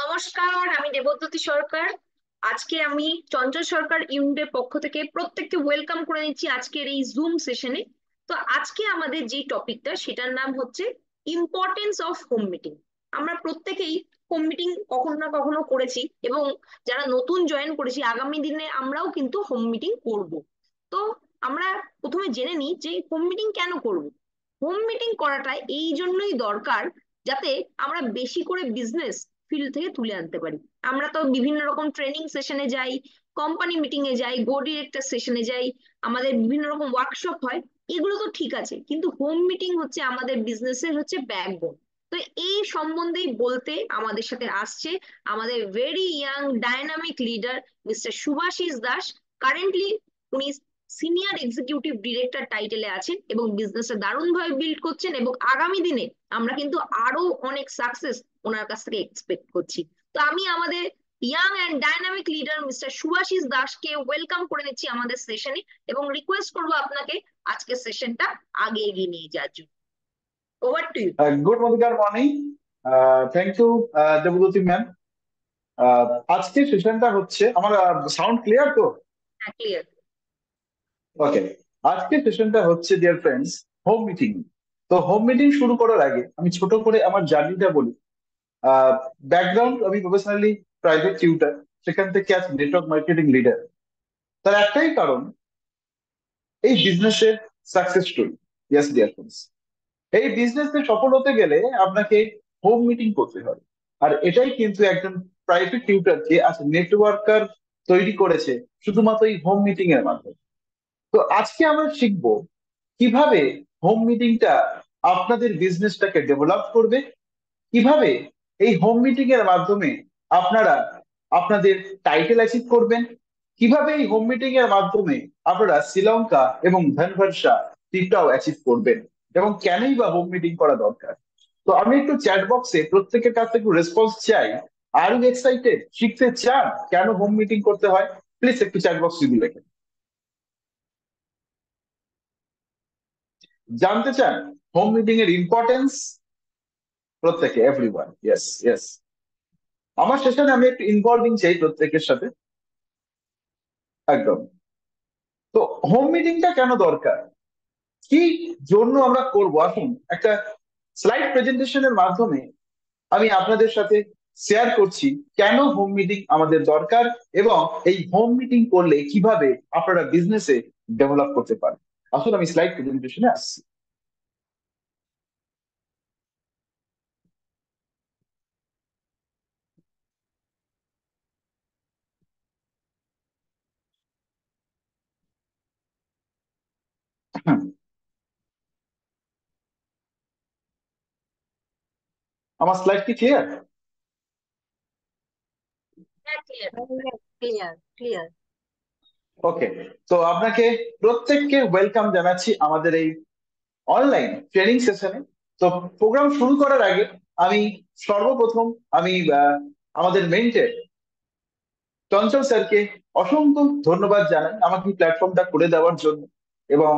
নমস্কার, আমি দেবদ্যুতি সরকার। আজকে আমি চঞ্চল সরকার ইউনিটের পক্ষ থেকে প্রত্যেককে ওয়েলকাম করে নিচ্ছি আজকের এই জুম সেশনে। তো আজকে আমাদের যে টপিকটা সেটার নাম হচ্ছে ইম্পর্টেন্স অফ হোম মিটিং। আমরা প্রত্যেকেই হোম মিটিং কখনো না কখনো করেছি, এবং যারা নতুন জয়েন করেছি আগামী দিনে আমরাও কিন্তু হোম মিটিং করব। তো আমরা প্রথমে জেনে নিই যে হোম মিটিং কেন করব। হোম মিটিং করাটা এই জন্যই দরকার যাতে আমরা বেশি করে বিজনেস ফিল্ড থেকে তুলে আনতে পারি। আমরা তো বিভিন্ন রকম ট্রেনিং সেশনে যাই, কোম্পানি মিটিং এ যাই, গো ডিরেক্টর সেশনে যাই, আমাদের বিভিন্ন রকম ওয়ার্কশপ হয়। এগুলো তো ঠিক আছে, কিন্তু হোম মিটিং হচ্ছে আমাদের বিজনেসের হচ্ছে ব্যাকবোন। তো এই সম্বন্ধেই বলতে আমাদের সাথে আসছে আমাদের very young dynamic leader mister Shubhashis Das. Currently উনি সিনিয়র এক্সিকিউটিভ ডিরেক্টর টাইটেলে আছেন এবং বিজনেসে দারুণভাবে বিল্ড করছেন, এবং আগামী দিনে আমরা কিন্তু আরো অনেক সাকসেস ওনার কাছ থেকে এক্সপেক্ট করছি। তো আমি আমাদের young and dynamic leader mister Subhashis দাসকে ওয়েলকাম করে নিচ্ছি আমাদের সেশনে, এবং রিকোয়েস্ট করবো আপনাকে আজকের সেশনটা আগে এগিয়ে নিয়ে যাওয়ার জন্য। Over to you. Good morning. Thank you Debduti ma'am. আজকের সেশনটা হচ্ছে আমার সাউন্ড ক্লিয়ার তো? হ্যাঁ, ক্লিয়ার। ওকে। আজকের সেশনটা হচ্ছে ডিয়ার ফ্রেন্ডস হোম মিটিং। তো হোম মিটিং শুরু করার আগে আমি ছোট করে আমার জার্নিটা বলি। ব্যাকগ্রাউন্ড, আমি প্রফেশনালি প্রাইভেট টিউটার, সেখান থেকে আজ নেটওয়ার্ক মার্কেটিং লিডার। তার একটাই কারণ, এই বিজনেসের success story. Yes dear friends, এই বিজনেসে সফল হতে গেলে আপনাকে হোম মিটিং করতে হবে। আর এটাই কিন্তু একজন প্রাইভেট টিউটার যে আজ নেটওয়ার্কার তৈরি করেছে শুধুমাত্র এই হোম মিটিং এর মাধ্যমে। তো আজকে আমরা শিখবো কিভাবে হোম মিটিংটা আপনাদের বিজনেসটাকে ডেভেলপ করবে, কিভাবে এই হোম মিটিং এর মাধ্যমে আপনারা আপনাদের টাইটেল অ্যাচিভ করবেন, কিভাবে এই হোম মিটিং এর মাধ্যমে আপনারা শ্রীলঙ্কা এবং ধনভার্সা ট্রিপটাও অ্যাচিভ করবেন, এবং কেনই বা হোম মিটিং করা দরকার। তো আমি একটু চ্যাট বক্সে প্রত্যেকের কাছ থেকে একটু রেসপন্স চাই। Are you excited? শিখতে চান কেন হোম মিটিং করতে হয়? প্লিজ একটু চ্যাট বক্স যদি লেখেন। জানতে চান হোম মিটিং এর ইম্পর্টেন্স? প্রত্যেকে, এভরিওয়ান, ইয়েস ইয়েস। আমার সেশনে আমি একটু ইনভলভিং চাই প্রত্যেকের সাথে। একদম। তো হোম মিটিংটা কেন দরকার, কি জন্য আমরা করব, আসুন একটা স্লাইড প্রেজেন্টেশনের মাধ্যমে আমি আপনাদের সাথে শেয়ার করছি কেন হোম মিটিং আমাদের দরকার, এবং এই হোম মিটিং করলে কিভাবে আপনারা বিজনেসে ডেভেলপ করতে পারেন। আসুন আমি স্লাইড প্রেজেন্টেশনে আসছি। আমার স্লাইড কি ক্লিয়ার? হ্যাঁ, ক্লিয়ার। Clear clear. ওকে। তো আপনাকে প্রত্যেককে ওয়েলকাম জানাচ্ছি আমাদের এই অনলাইন ট্রেনিং সেশনে। তো প্রোগ্রাম শুরু করার আগে আমি সর্বপ্রথম আমি আমাদের মেন্টর চঞ্চল স্যারকে অসংখ্য ধন্যবাদ জানাই আমাকে এই প্ল্যাটফর্মটা করে দেওয়ার জন্য, এবং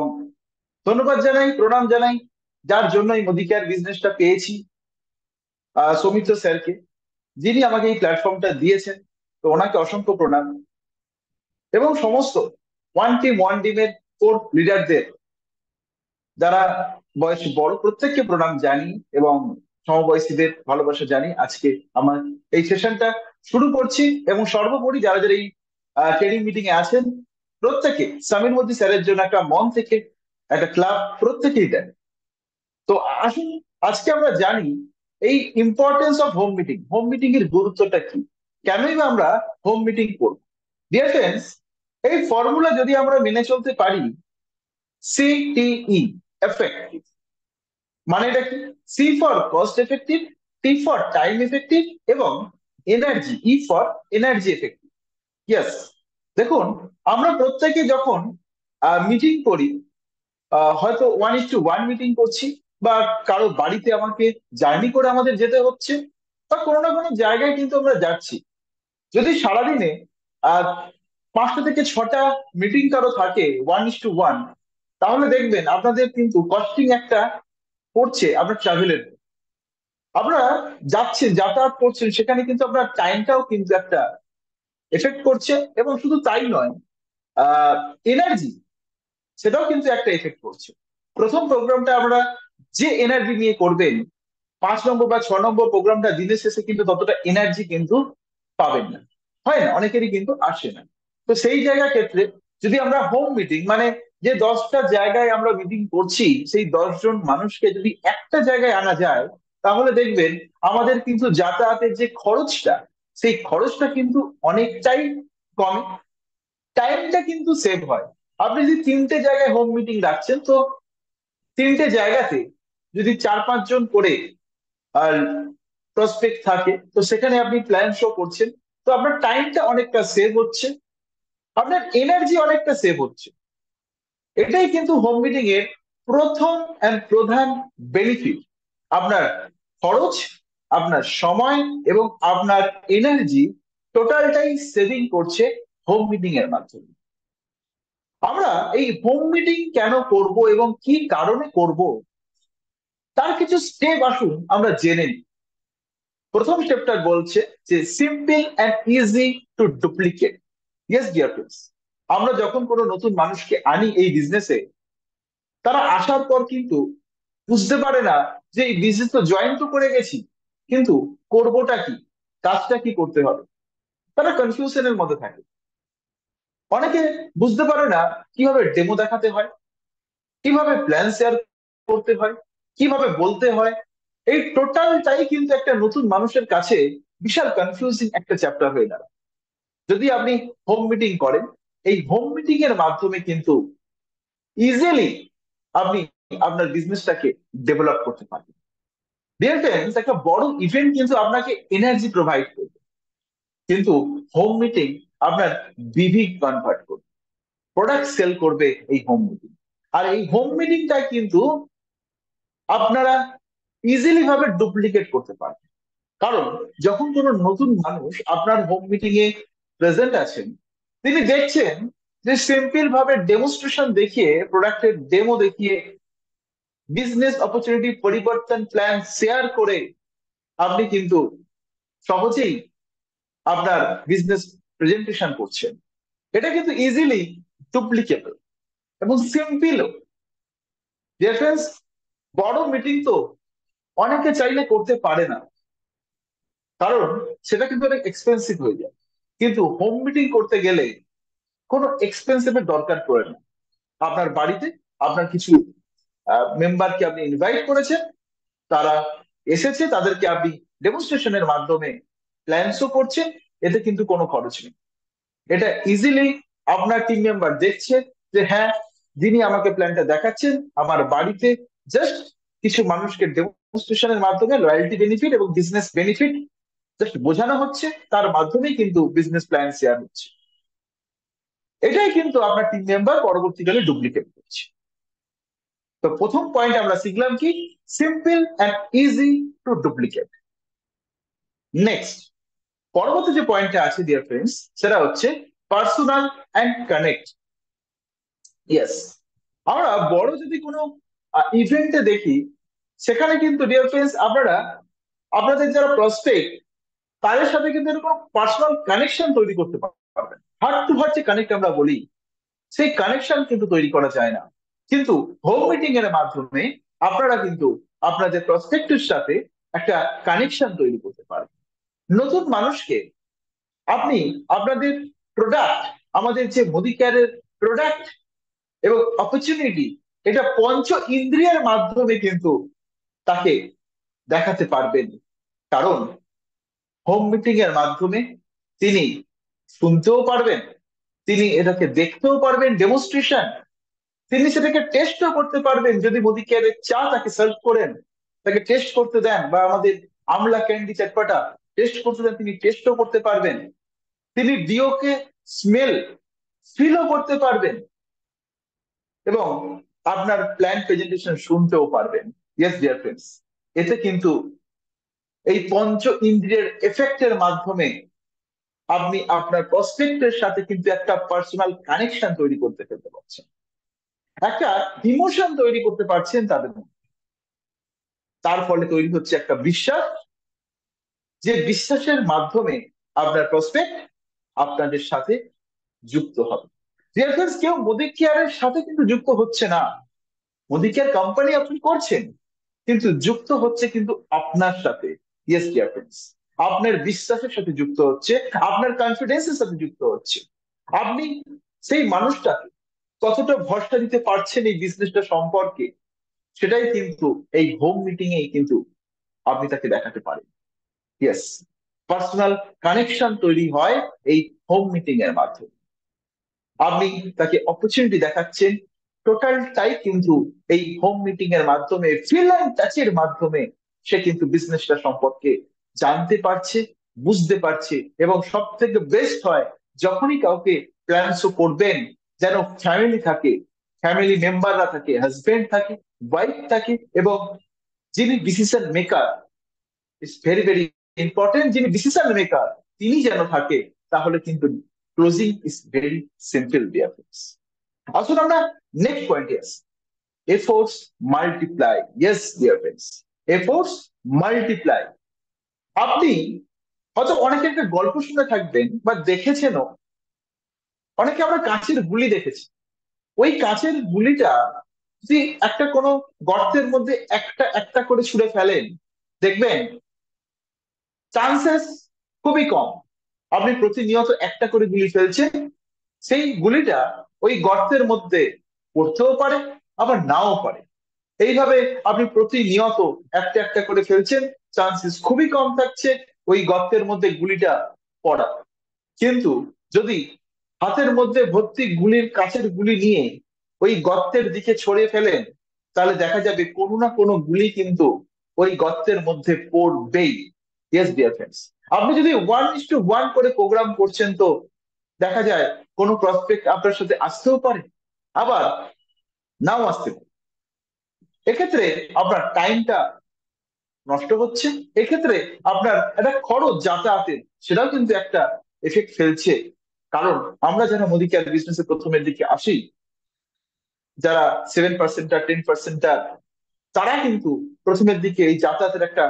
ধন্যবাদ জানাই, প্রণাম জানাই যার জন্য এই মুদিকেয়ার বিজনেসটা পেয়েছি, সৌমিত্র স্যারকে, যিনি আমাকে এই প্ল্যাটফর্মটা দিয়েছেন। তো ওনাকে অসংখ্য প্রণাম, এবং সমস্ত ওয়ান টিমের কোর লিডারদের, যারা বয়স বড়, প্রত্যেককে প্রণাম জানি, এবং সমবয়সীদের ভালোবাসা জানি। আজকে আমার এই সেশনটা শুরু করছি, এবং সর্বোপরি যারা যারা এই ট্রেনিং মিটিং এ আছেন প্রত্যেকে সামির মধ্যে স্যারের জন্য একটা মন থেকে একটা ক্লাব প্রত্যেকেই দেন। তো আসুন আজকে আমরা জানি এই importance of home meeting, home meeting এর গুরুত্বটা কি, কেনই বা আমরা হোম মিটিং করব। ডিয়ার ফ্রেন্ডস, এই ফর্মুলা যদি আমরা মেনে চলতে পারি, সিটিই, এফেক্টিভ, মানে এটা কি? C for cost effective, T for time effective, এবং energy, E for energy effective. Yes. দেখুন, আমরা প্রত্যেকে যখন মিটিং করি, হয়তো 1:1 মিটিং করছি, বা কারো বাড়িতে আমাকে জার্নি করে আমাদের যেতে হচ্ছে, বা কোনো না কোনো জায়গায় কিন্তু আমরা যাচ্ছি। যদি সারাদিনে আহ 5টা থেকে 6টা মিটিং কারো থাকে 1:1, তাহলে দেখবেন আপনাদের কিন্তু কস্টিং একটা পড়ছে আপনার ট্রাভেলের। আমরা যাচ্ছেন, যাতায়াত করছেন, সেখানে কিন্তু আপনার টাইমটাও কিন্তু একটা এফেক্ট করছে। এবং শুধু তাই নয়, আহ এনার্জি, সেটাও কিন্তু একটা এফেক্ট করছে। প্রথম প্রোগ্রামটা আমরা যে এনার্জি নিয়ে করবেন, 5 নম্বর বা 6 নম্বর প্রোগ্রামটা দিনের শেষে কিন্তু ততটা এনার্জি কিন্তু পাবেন না, হয় না, অনেকেরই কিন্তু আসে না। তো সেই জায়গা ক্ষেত্রে যদি আমরা হোম মিটিং, মানে যে 10টা জায়গায় আমরা মিটিং করছি, সেই 10 জন মানুষকে যদি একটা জায়গায় আনা যায়, তাহলে দেখবেন আমাদের কিন্তু যাতায়াতের যে খরচটা, সেই খরচটা কিন্তু অনেকটাই কমে, টাইমটা কিন্তু সেভ হয়। আপনি যদি 3টে জায়গায় হোম মিটিং রাখছেন, তো 3টে জায়গাতে যদি 4-5 জন করে আর প্রসপেক্ট থাকে, তো সেখানে আপনি প্ল্যান শো করছেন, তো আপনার টাইমটা অনেকটা সেভ হচ্ছে, আপনার এনার্জি অনেকটা সেভ হচ্ছে। এটাই কিন্তু হোম মিটিং এর প্রথম এন্ড প্রধান বেনিফিট। আপনার খরচ, আপনার সময় এবং আপনার এনার্জি টোটালটাই সেভিং করছে হোম মিটিং এর মাধ্যমে। আমরা এই হোম মিটিং কেন করব এবং কি কারণে করব, তার কিছু স্টেপ আসুন আমরা জেনে নিই। প্রথম স্টেপটা বলছে যে simple and easy to duplicate. Yes dear friends, আমরা যখন কোনো নতুন মানুষকে আনি এই বিজনেসে, তারা আসার পর কিন্তু বুঝতে পারে না যে এই বিজনেস তো জয়েন তো করে গেছি, কিন্তু করবোটা কি, কাজটা কি করতে হবে, তারা কনফিউশনের মধ্যে থাকে। অনেকে বুঝতে পারে না কিভাবে ডেমো দেখাতে হয়, কিভাবে প্ল্যান শেয়ার করতে হয়, কিভাবে বলতে হয়। এই টোটালটাই কিন্তু একটা নতুন মানুষের কাছে বিশাল কনফিউজিং একটা চ্যাপ্টার হয়ে দাঁড়ায়। যদি আপনি হোম মিটিং করেন, এই হোম মিটিং এর মাধ্যমে কিন্তু ইজিলি আপনি আপনার বিজনেসটাকে ডেভেলপ করতে পারবেন। ডিয়ার ফ্রেন্ডস, একটা বড় ইভেন্ট কিন্তু আপনাকে এনার্জি প্রোভাইড করবে, কিন্তু হোম মিটিং আপনার বিভি কনভার্ট করবে, প্রোডাক্ট সেল করবে এই হোম মিটিং। আর এই হোম মিটিংটা কিন্তু আপনারা ইজিলি ভাবে ডুপ্লিকেট করতে পারবেন। কারণ যখন কোনো নতুন মানুষ আপনার হোম মিটিং এ প্রেজেন্ট আছেন, তিনি দেখছেন যে সিম্পল ভাবে ডেমোস্ট্রেশন দেখিয়ে, প্রোডাক্টের ডেমো দেখিয়ে, বিজনেস অপরচুনিটি পরিবর্তন প্ল্যান শেয়ার করে আপনি কিন্তু সহজেই আপনার বিজনেস প্রেজেন্টেশন করছেন। এটা কিন্তু ইজিলি ডুপ্লিকেবল এবং সিম্পলও। ডিফারেন্স, বড় মিটিং তো অনেকে চাইলে করতে পারে না, কারণ সেটা কিন্তু অনেক এক্সপেন্সিভ হয়ে যায়। কিন্তু হোম মিটিং করতে গেলে কোনো এক্সপেন্সিভের দরকার পড়ে না। আপনার বাড়িতে আপনার কিছু মেম্বারকে আপনি ইনভাইট করেছেন, তারা এসেছে, তাদেরকে আপনি ডেমনস্ট্রেশনের মাধ্যমে প্ল্যান শো করছেন, এতে কিন্তু কোনো খরচ নেই। এটা ইজিলি আপনার টিম মেম্বার দেখছে যে হ্যাঁ, যিনি আমাকে প্ল্যানটা দেখাচ্ছেন আমার বাড়িতে, জাস্ট কিছু মানুষকে ডেমনস্ট্রেশনের মাধ্যমে লয়্যালটি বেনিফিট এবং বিজনেস বেনিফিট জাস্ট বোঝানো হচ্ছে, তার মাধ্যমেই কিন্তু বিজনেস প্ল্যান শেয়ার হচ্ছে। এটাই কিন্তু আপনার টিম মেম্বার পরবর্তীকালে ডুপ্লিকেট করছে। তো প্রথম পয়েন্ট আমরা শিখলাম কি, simple and easy to duplicate. Next, পরবর্তী যে পয়েন্টটা আছে ডিয়ার ফ্রেন্ডস, সেটা হচ্ছে পার্সোনাল অ্যান্ড কানেক্ট। ইয়েস, আমরা বড় যদি কোনো ইভেন্টে দেখি, সেখানে কিন্তু ডিয়ার ফ্রেন্ডস আপনারা আপনাদের যারা প্রসপেক্ট, তাদের সাথে কিন্তু এরকম পার্সোনাল কানেকশন তৈরি করতে পারবেন। হার্ট টু হার্ট যে কানেক্ট আমরা বলি, সেই কানেকশন কিন্তু তৈরি করা যায় না। কিন্তু হোম মিটিং এর মাধ্যমে আপনারা কিন্তু আপনাদের প্রসপেক্টের সাথে একটা কানেকশন তৈরি করতে পারবেন। নতুন মানুষকে আপনি আপনাদের প্রোডাক্ট, আমাদের যে মোদি কেয়ারের প্রোডাক্ট এবং অপরচুনিটি, এটা পঞ্চ ইন্দ্রিয়ের মাধ্যমে কিন্তু তাকে দেখাতে পারবেন। কারণ হোম মিটিং এর মাধ্যমে তিনি শুনতেও পারবেন, তিনি এটাকে দেখতেও পারবেন ডেমনস্ট্রেশন, তিনি সেটাকে টেস্টও করতে পারবেন। যদি মোদি কেয়ারের চা তাকে সার্ভ করেন, তাকে টেস্ট করতে দেন, বা আমাদের আমলা ক্যান্ডি চটপটা টেস্ট করতে দেন, তিনি টেস্টও করতে পারবেন। তিনি ডিওকে স্মেল ফিলও করতে পারবেন, এবং আপনার প্ল্যান প্রেজেন্টেশন শুনতেও পারবেন। ইয়েস ডিয়ার ফ্রেন্ডস, এতে কিন্তু এই পঞ্চ ইন্দ্রিয়ের এফেক্টের মাধ্যমে আপনি আপনার প্রসপেক্টের সাথে কিন্তু একটা পার্সোনাল কানেকশন তৈরি করতে ফেলতে পারছেন, একটা ইমোশন তৈরি করতে পারছেন তাদের মধ্যে। তার ফলে তৈরি হচ্ছে একটা বিশ্বাস, যে বিশ্বাসের মাধ্যমে আপনার প্রসপেক্ট আপনাদের সাথে যুক্ত হবে। ডিয়ার ফ্রেন্ডস, কেউ মোদি কেয়ারের সাথে কিন্তু যুক্ত হচ্ছে না। মোদি কেয়ার কোম্পানি আপনি করছেন, কিন্তু যুক্ত হচ্ছে কিন্তু আপনার সাথে। ইয়েস ডিয়ার ফ্রেন্ডস, আপনার বিশ্বাসের সাথে যুক্ত হচ্ছে, আপনার কনফিডেন্সের সাথে যুক্ত হচ্ছে। আপনি সেই মানুষটাকে কতটা ভরসা দিতে পারছেন এই বিজনেসটা সম্পর্কে, সেটাই কিন্তু এই হোম মিটিং এই কিন্তু আপনি তাকে দেখাতে পারেন। ইয়েস, পার্সোনাল কানেকশন তৈরি হয় এই হোম মিটিং এর মাধ্যমে। আপনি তাকে অপরচুনিটি দেখাচ্ছেন, টোটালটাই কিন্তু এই হোম মিটিং এর মাধ্যমে, ফিল অ্যান্ড টাচের মাধ্যমে সে কিন্তু বিজনেসটা সম্পর্কে জানতে পারছে, বুঝতে পারছে। এবং সব থেকে বেস্ট হয় যখনই কাউকে প্ল্যান শো করবেন, যেন ফ্যামিলি থাকে, ফ্যামিলি মেম্বাররা থাকে, হাজবেন্ড থাকে, ওয়াইফ থাকে, এবং যিনি decision maker, it's very very important, যিনি ডিসিশন মেকার তিনি যেন থাকে, তাহলে কিন্তু closing is very simple dear friends. আসুন আমরা নেক্সট পয়েন্টে আসি, efforts multiply. Yes dear friends, efforts multiply. আপনি হয়তো অনেকে একটা গল্প শুনে থাকবেন বা দেখেছেনও, অনেকে আমরা কাঁচের গুলি দেখেছি। ওই কাঁচের গুলিটা যদি একটা কোনো গর্তের মধ্যে একটা একটা করে ছুঁড়ে ফেলেন, দেখবেন চান্সেস খুবই কম। আপনি প্রতিনিয়ত একটা করে গুলি ফেলছেন, সেই গুলিটা ওই গর্তের মধ্যে পড়তেও পারে, আবার নাও পারে। এইভাবে আপনি প্রতিনিয়ত একটা একটা করে ফেলছেন, চান্সেস খুবই কম থাকছে ওই গর্তের মধ্যে গুলিটা পড়া। কিন্তু যদি হাতের মধ্যে ভর্তি গুলির, কাছের গুলি নিয়ে ওই গর্তের দিকে ছড়িয়ে ফেলেন, তাহলে দেখা যাবে কোনো না কোনো গুলি কিন্তু ওই গর্তের মধ্যে পড়বেই। ইয়েস ডিয়ার ফ্রেন্ডস, আপনি যদি 1:1 করে প্রোগ্রাম করছেন, তো দেখা যায় কোনো প্রসপেক্ট আপনার সাথে আসতেও পারে, আবার নাও আসতে পারে। এক্ষেত্রে আপনার টাইমটা নষ্ট হচ্ছে, এক্ষেত্রে আপনার একটা খরচ যাতায়াতের, সেটাও কিন্তু একটা এফেক্ট ফেলছে। কারণ আমরা যারা মুদি কেয়ার বিজনেসের প্রথমের দিকে আসি, যারা 7%, 10%, তারা কিন্তু প্রথমের দিকে এই যাতায়াতের একটা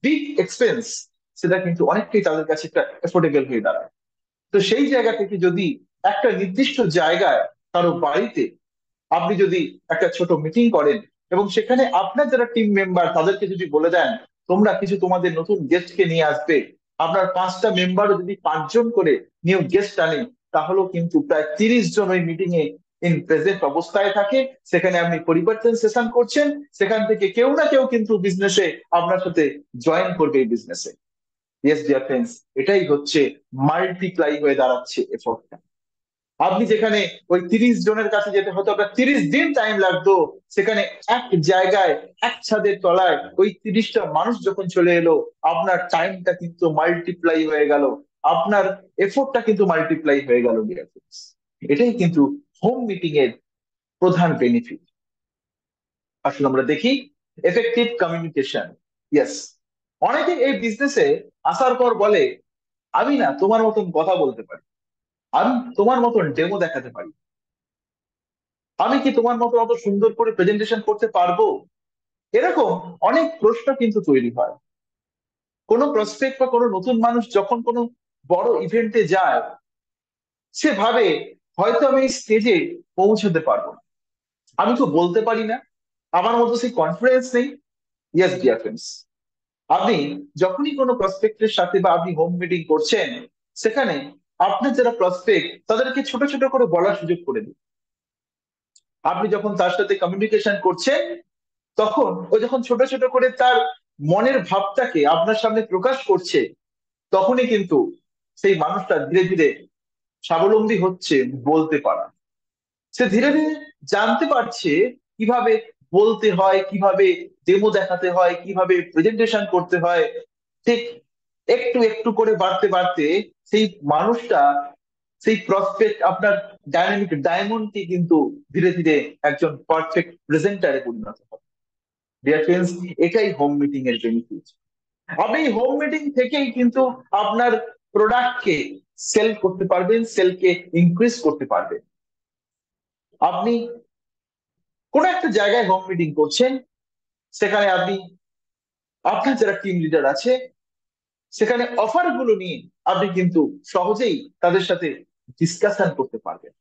বিগ এক্সপেন্স, সেটা কিন্তু অনেকটাই তাদের কাছে একটা এফোর্ডেবল হয়ে দাঁড়ায়। তো সেই জায়গা থেকে যদি একটা নির্দিষ্ট জায়গায় কারো বাড়িতে আপনি যদি একটা ছোট মিটিং করেন, এবং সেখানে আপনার যারা টিম মেম্বার তাদেরকে যদি বলে দেন তোমরা কিছু তোমাদের নতুন গেস্টকে নিয়ে আসবে, আপনার 5টা মেম্বারও যদি 5জন করে নিউ গেস্ট আনে, তাহলেও কিন্তু প্রায় 30 জন ওই মিটিং এ ইন প্রেজেন্ট অবস্থায় থাকে। সেখানে আপনি পরিবর্তন সেশন করছেন, সেখান থেকে কেউ না কেউ কিন্তু বিজনেসে আপনার সাথে জয়েন করবে এই বিজনেসে। ইয়েস ডিয়ার ফ্রেন্ডস, এটাই হচ্ছে মাল্টিপ্লাই হয়ে দাঁড়াচ্ছে এফোর্টটা। আপনি যেখানে ওই 30 জনের কাছে যেতে হতো আপনার 30 দিন টাইম লাগতো, সেখানে এক জায়গায়, এক ছাদের তলায় ওই 30টা মানুষ যখন চলে এলো, আপনার টাইমটা কিন্তু মাল্টিপ্লাই হয়ে গেল, আপনার এফোর্টটা কিন্তু মাল্টিপ্লাই হয়ে গেল ডিয়ার ফ্রেন্ডস। এটাই কিন্তু হোম মিটিং এর প্রধান বেনিফিট। আসলে আমরা দেখি এফেক্টিভ কমিউনিকেশন। ইয়েস, অনেকে এই বিজনেসে আসার পর বলে আমি না তোমার মতন কথা বলতে পারি, আমি তোমার মতন ডেমো দেখাতে পারি, আমি কি তোমার মতো অত সুন্দর করে প্রেজেন্টেশন করতে পারবো। এরকম অনেক প্রশ্ন কিন্তু তৈরি হয়। কোনো প্রসপেক্ট বা কোনো নতুন মানুষ যখন কোনো বড় ইভেন্টে যায়, সে ভাবে হয়তো আমি স্টেজে পৌঁছাতে পারবো না, আমি তো বলতে পারি না, আমার মধ্যে সেই কনফিডেন্স নেই। ইয়েস ডিয়ার ফ্রেন্ডস, আপনি যখনই কোনো প্রসপেক্টের সাথে বা আপনি হোম মিটিং করছেন, সেখানে আপনার যারা প্রসপেক্ট তাদেরকে ছোট ছোট করে বলার সুযোগ করে দিন। আপনি যখন তার সাথে কমিউনিকেশন করছেন, তখন ও যখন ছোট ছোট করে তার মনের ভাবটাকে আপনার সামনে প্রকাশ করছে, তখনই কিন্তু সেই মানুষটা ধীরে ধীরে স্বাবলম্বী হচ্ছে বলতে পারা। সে ধীরে ধীরে জানতে পারছে কিভাবে বলতে হয়, কিভাবে ডেমো দেখাতে হয়, কিভাবে প্রেজেন্টেশন করতে হয়। ঠিক একটু একটু করে বাড়তে বাড়তে সেই মানুষটা, সেই প্রসপেক্ট আপনার ডাইনামিক ডায়মন্ডটি কিন্তু ধীরে ধীরে একজন পারফেক্ট প্রেজেন্টারে পরিণত হবে। ডিয়ার ফ্রেন্ডস, এটাই হোম মিটিং এর বেনিফিট। আপনি হোম মিটিং থেকেই কিন্তু আপনার প্রোডাক্টকে সেল করতে পারবেন, সেলকে ইনক্রিজ করতে পারবেন। আপনি কোন একটা জায়গায় হোম মিটিং করছেন, সেখানে আপনি আপনার যারা টিম লিডার আছে সেখানে অফার গুলো নিয়ে আপনি কিন্তু সহজেই তাদের সাথে ডিসকাশন করতে পারবেন,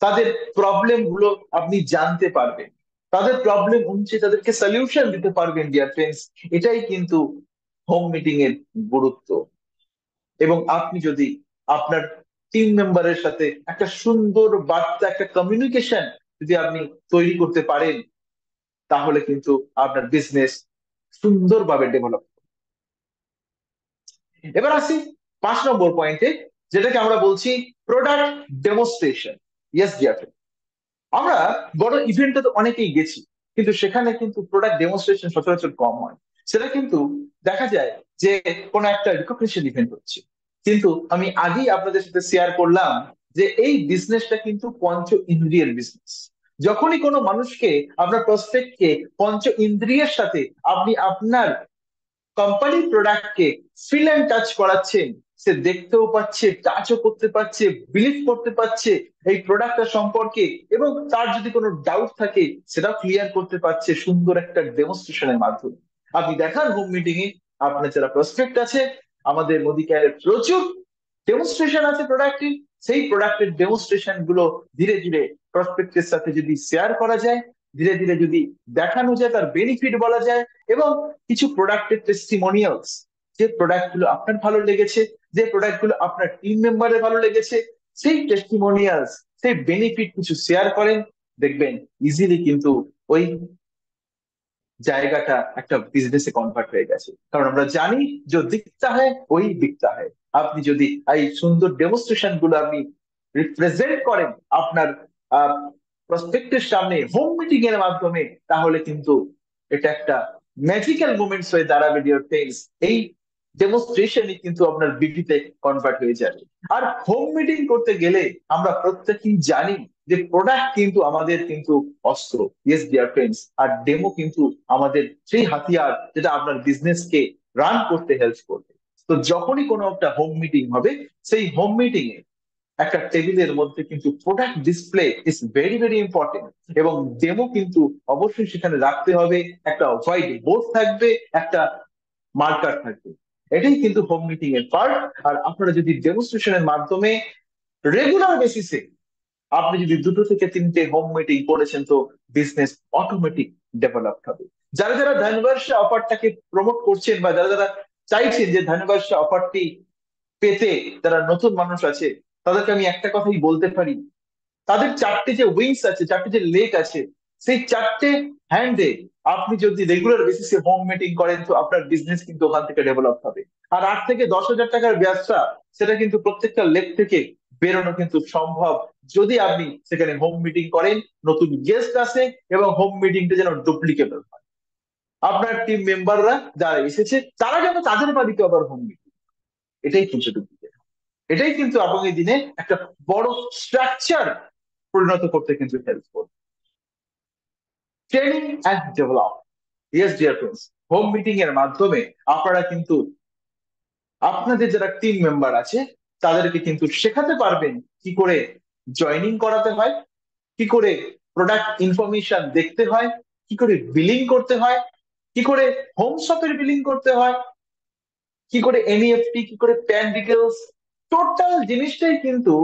তাদের প্রবলেম গুলো আপনি জানতে পারবেন, তাদের প্রবলেম অনুযায়ী তাদেরকে সলিউশন দিতে পারবেন ডিয়ার ফ্রেন্ডস। এটাই কিন্তু হোম মিটিং এর গুরুত্ব। এবং আপনি যদি আপনার টিম মেম্বারের সাথে একটা সুন্দর বার্তা, একটা কমিউনিকেশন যদি আপনি তৈরি করতে পারেন, তাহলে কিন্তু আপনার বিজনেস সুন্দরভাবে ডেভেলপ। এবার আসি 5 নম্বর পয়েন্টে, যেটাকে আমরা বলছি প্রোডাক্ট ডেমোস্ট্রেশন। ইয়েস ডিয়ার, আমরা বড় ইভেন্টে তো অনেকেই গেছি, কিন্তু সেখানে কিন্তু প্রোডাক্ট ডেমনস্ট্রেশন সচরাচর কম হয়। সেটা কিন্তু দেখা যায় যে কোনো একটা রিকগনিশন ইভেন্ট হচ্ছে। কিন্তু আমি আগেই আপনাদের সাথে শেয়ার করলাম যে এই বিজনেসটা কিন্তু পঞ্চ ইন্দ্রিয়ের বিজনেস। যখনই কোনো মানুষকে, আপনার প্রসপেক্টকে পঞ্চ ইন্দ্রিয়ের সাথে আপনি আপনার কোম্পানির প্রোডাক্টকে ফিল অ্যান্ড টাচ করাচ্ছেন, সে দেখতেও পাচ্ছে, টাচও করতে পারছে, বিলিভ করতে পারছে এই প্রোডাক্টটা সম্পর্কে, এবং তার যদি কোনো ডাউট থাকে সেটা ক্লিয়ার করতে পারছে সুন্দর একটা ডেমনস্ট্রেশনের মাধ্যমে। আপনি দেখান হোম মিটিং এ আপনার যারা প্রসপেক্ট আছে, আমাদের মোদিকেয়ার প্রচুর ডেমনস্ট্রেশন আছে প্রোডাক্টের। সেই প্রোডাক্টের ডেমনস্ট্রেশন গুলো ধীরে ধীরে প্রসপেক্টের সাথে যদি শেয়ার করা যায়, ধীরে ধীরে যদি দেখানো যায়, তার বেনিফিট বলা যায়, এবং কিছু প্রোডাক্টের টেস্টিমোনিয়ালস, যে প্রোডাক্ট গুলো আপনার ভালো লেগেছে, যে প্রোডাক্ট গুলো আপনার টিম মেম্বারের ভালো লেগেছে, সেই টেস্টিমোনিয়ালস, সেই বেনিফিট কিছু শেয়ার করেন, দেখবেন ইজিলি কিন্তু ওই জায়গাটা একটা বিজনেসে কনভার্ট হয়ে গেছে। কারণ আমরা জানি যে দিকটা হয় ওই দিকটা হয়। আপনি যদি এই সুন্দর ডেমনস্ট্রেশন গুলো আপনি রিপ্রেজেন্ট করেন আপনার প্রসপেক্টের সামনে হোম মিটিং এর মাধ্যমে, তাহলে কিন্তু এটা একটা ম্যাজিক্যাল মুমেন্টস হয়ে দাঁড়াবে ডিয়ার ফ্রেন্ডস। এই ডেমনস্ট্রেশনই কিন্তু আপনার বিডিতে কনভার্ট হয়ে যাবে। আর হোম মিটিং করতে গেলে আমরা প্রত্যেকেই জানি যে প্রোডাক্ট কিন্তু আমাদের কিন্তু অস্ত্র। ইয়েস ডিয়ার ফ্রেন্ডস, আর ডেমো কিন্তু আমাদের সেই হাতিয়ার যেটা আপনার বিজনেসকে রান করতে হেল্প করবে। তো যখনই কোনো একটা হোম মিটিং হবে, সেই হোম মিটিং এ একটা টেবিলের মধ্যে কিন্তু product display is very very important, এবং ডেমো কিন্তু অবশ্যই সেখানে রাখতে হবে। একটা হোয়াইট বোর্ড থাকবে, একটা মার্কার থাকবে। এটাই কিন্তু হোম মিটিং এর পার্ট। আর আপনারা যদি ডেমনস্ট্রেশনের মাধ্যমে রেগুলার বেসিসে আপনি যদি 2 থেকে 3টে হোম মিটিং করেছেন, তো বিজনেস অটোমেটিক ডেভেলপ হবে। যারা যারা ধনবর্ষা অফারটাকে প্রমোট করছেন, বা যারা যারা চাইছেন যে ধনবর্ষা অফারটি পেতে, যারা নতুন মানুষ আছে, তাদেরকে আমি একটা কথাই বলতে পারি, তাদের 4টে যে উইংস আছে, 4টে যে লেগ আছে, সেই 4টে হ্যান্ডে আপনি যদি রেগুলার বেসিসে হোম মিটিং করেন, তো আপনার বিজনেস কিন্তু ওখান থেকে ডেভেলপ হবে। আর 8 থেকে 10 হাজার টাকার ব্যবসা, সেটা কিন্তু প্রত্যেকটা লেগ থেকে বেরোনো কিন্তু সম্ভব, যদি আপনি সেখানে হোম মিটিং করেন, নতুন গেস্ট আসে, এবং হোম মিটিংটা যেন ডুপ্লিকেবল হয়। আপনার টিম মেম্বাররা যারা এসেছে, তারা যেন তাদের বাড়িতে আবার হোম মিটিং, এটাই কিন্তু ডুপ্লিকেট। এটাই কিন্তু আগামী দিনে একটা বড় স্ট্রাকচার পরিণত করতে কিন্তু হেল্প করবে। Training and develop. Yes dear friends, home meeting এর মাধ্যমে আপনারা কিন্তু আপনাদের যারা টিম মেম্বার আছে, তাদেরকে কিন্তু শেখাতে পারবেন কি করে জয়নিং করাতে হয়, কি করে প্রোডাক্ট ইনফরমেশন দেখতে হয়, কি করে বিলিং করতে হয়, কি করে হোম শপের বিলিং করতে হয়, কি করে এনইএফটি, কি করে প্যান ডিটেলস, টোটাল জিনিসটাই কিন্তু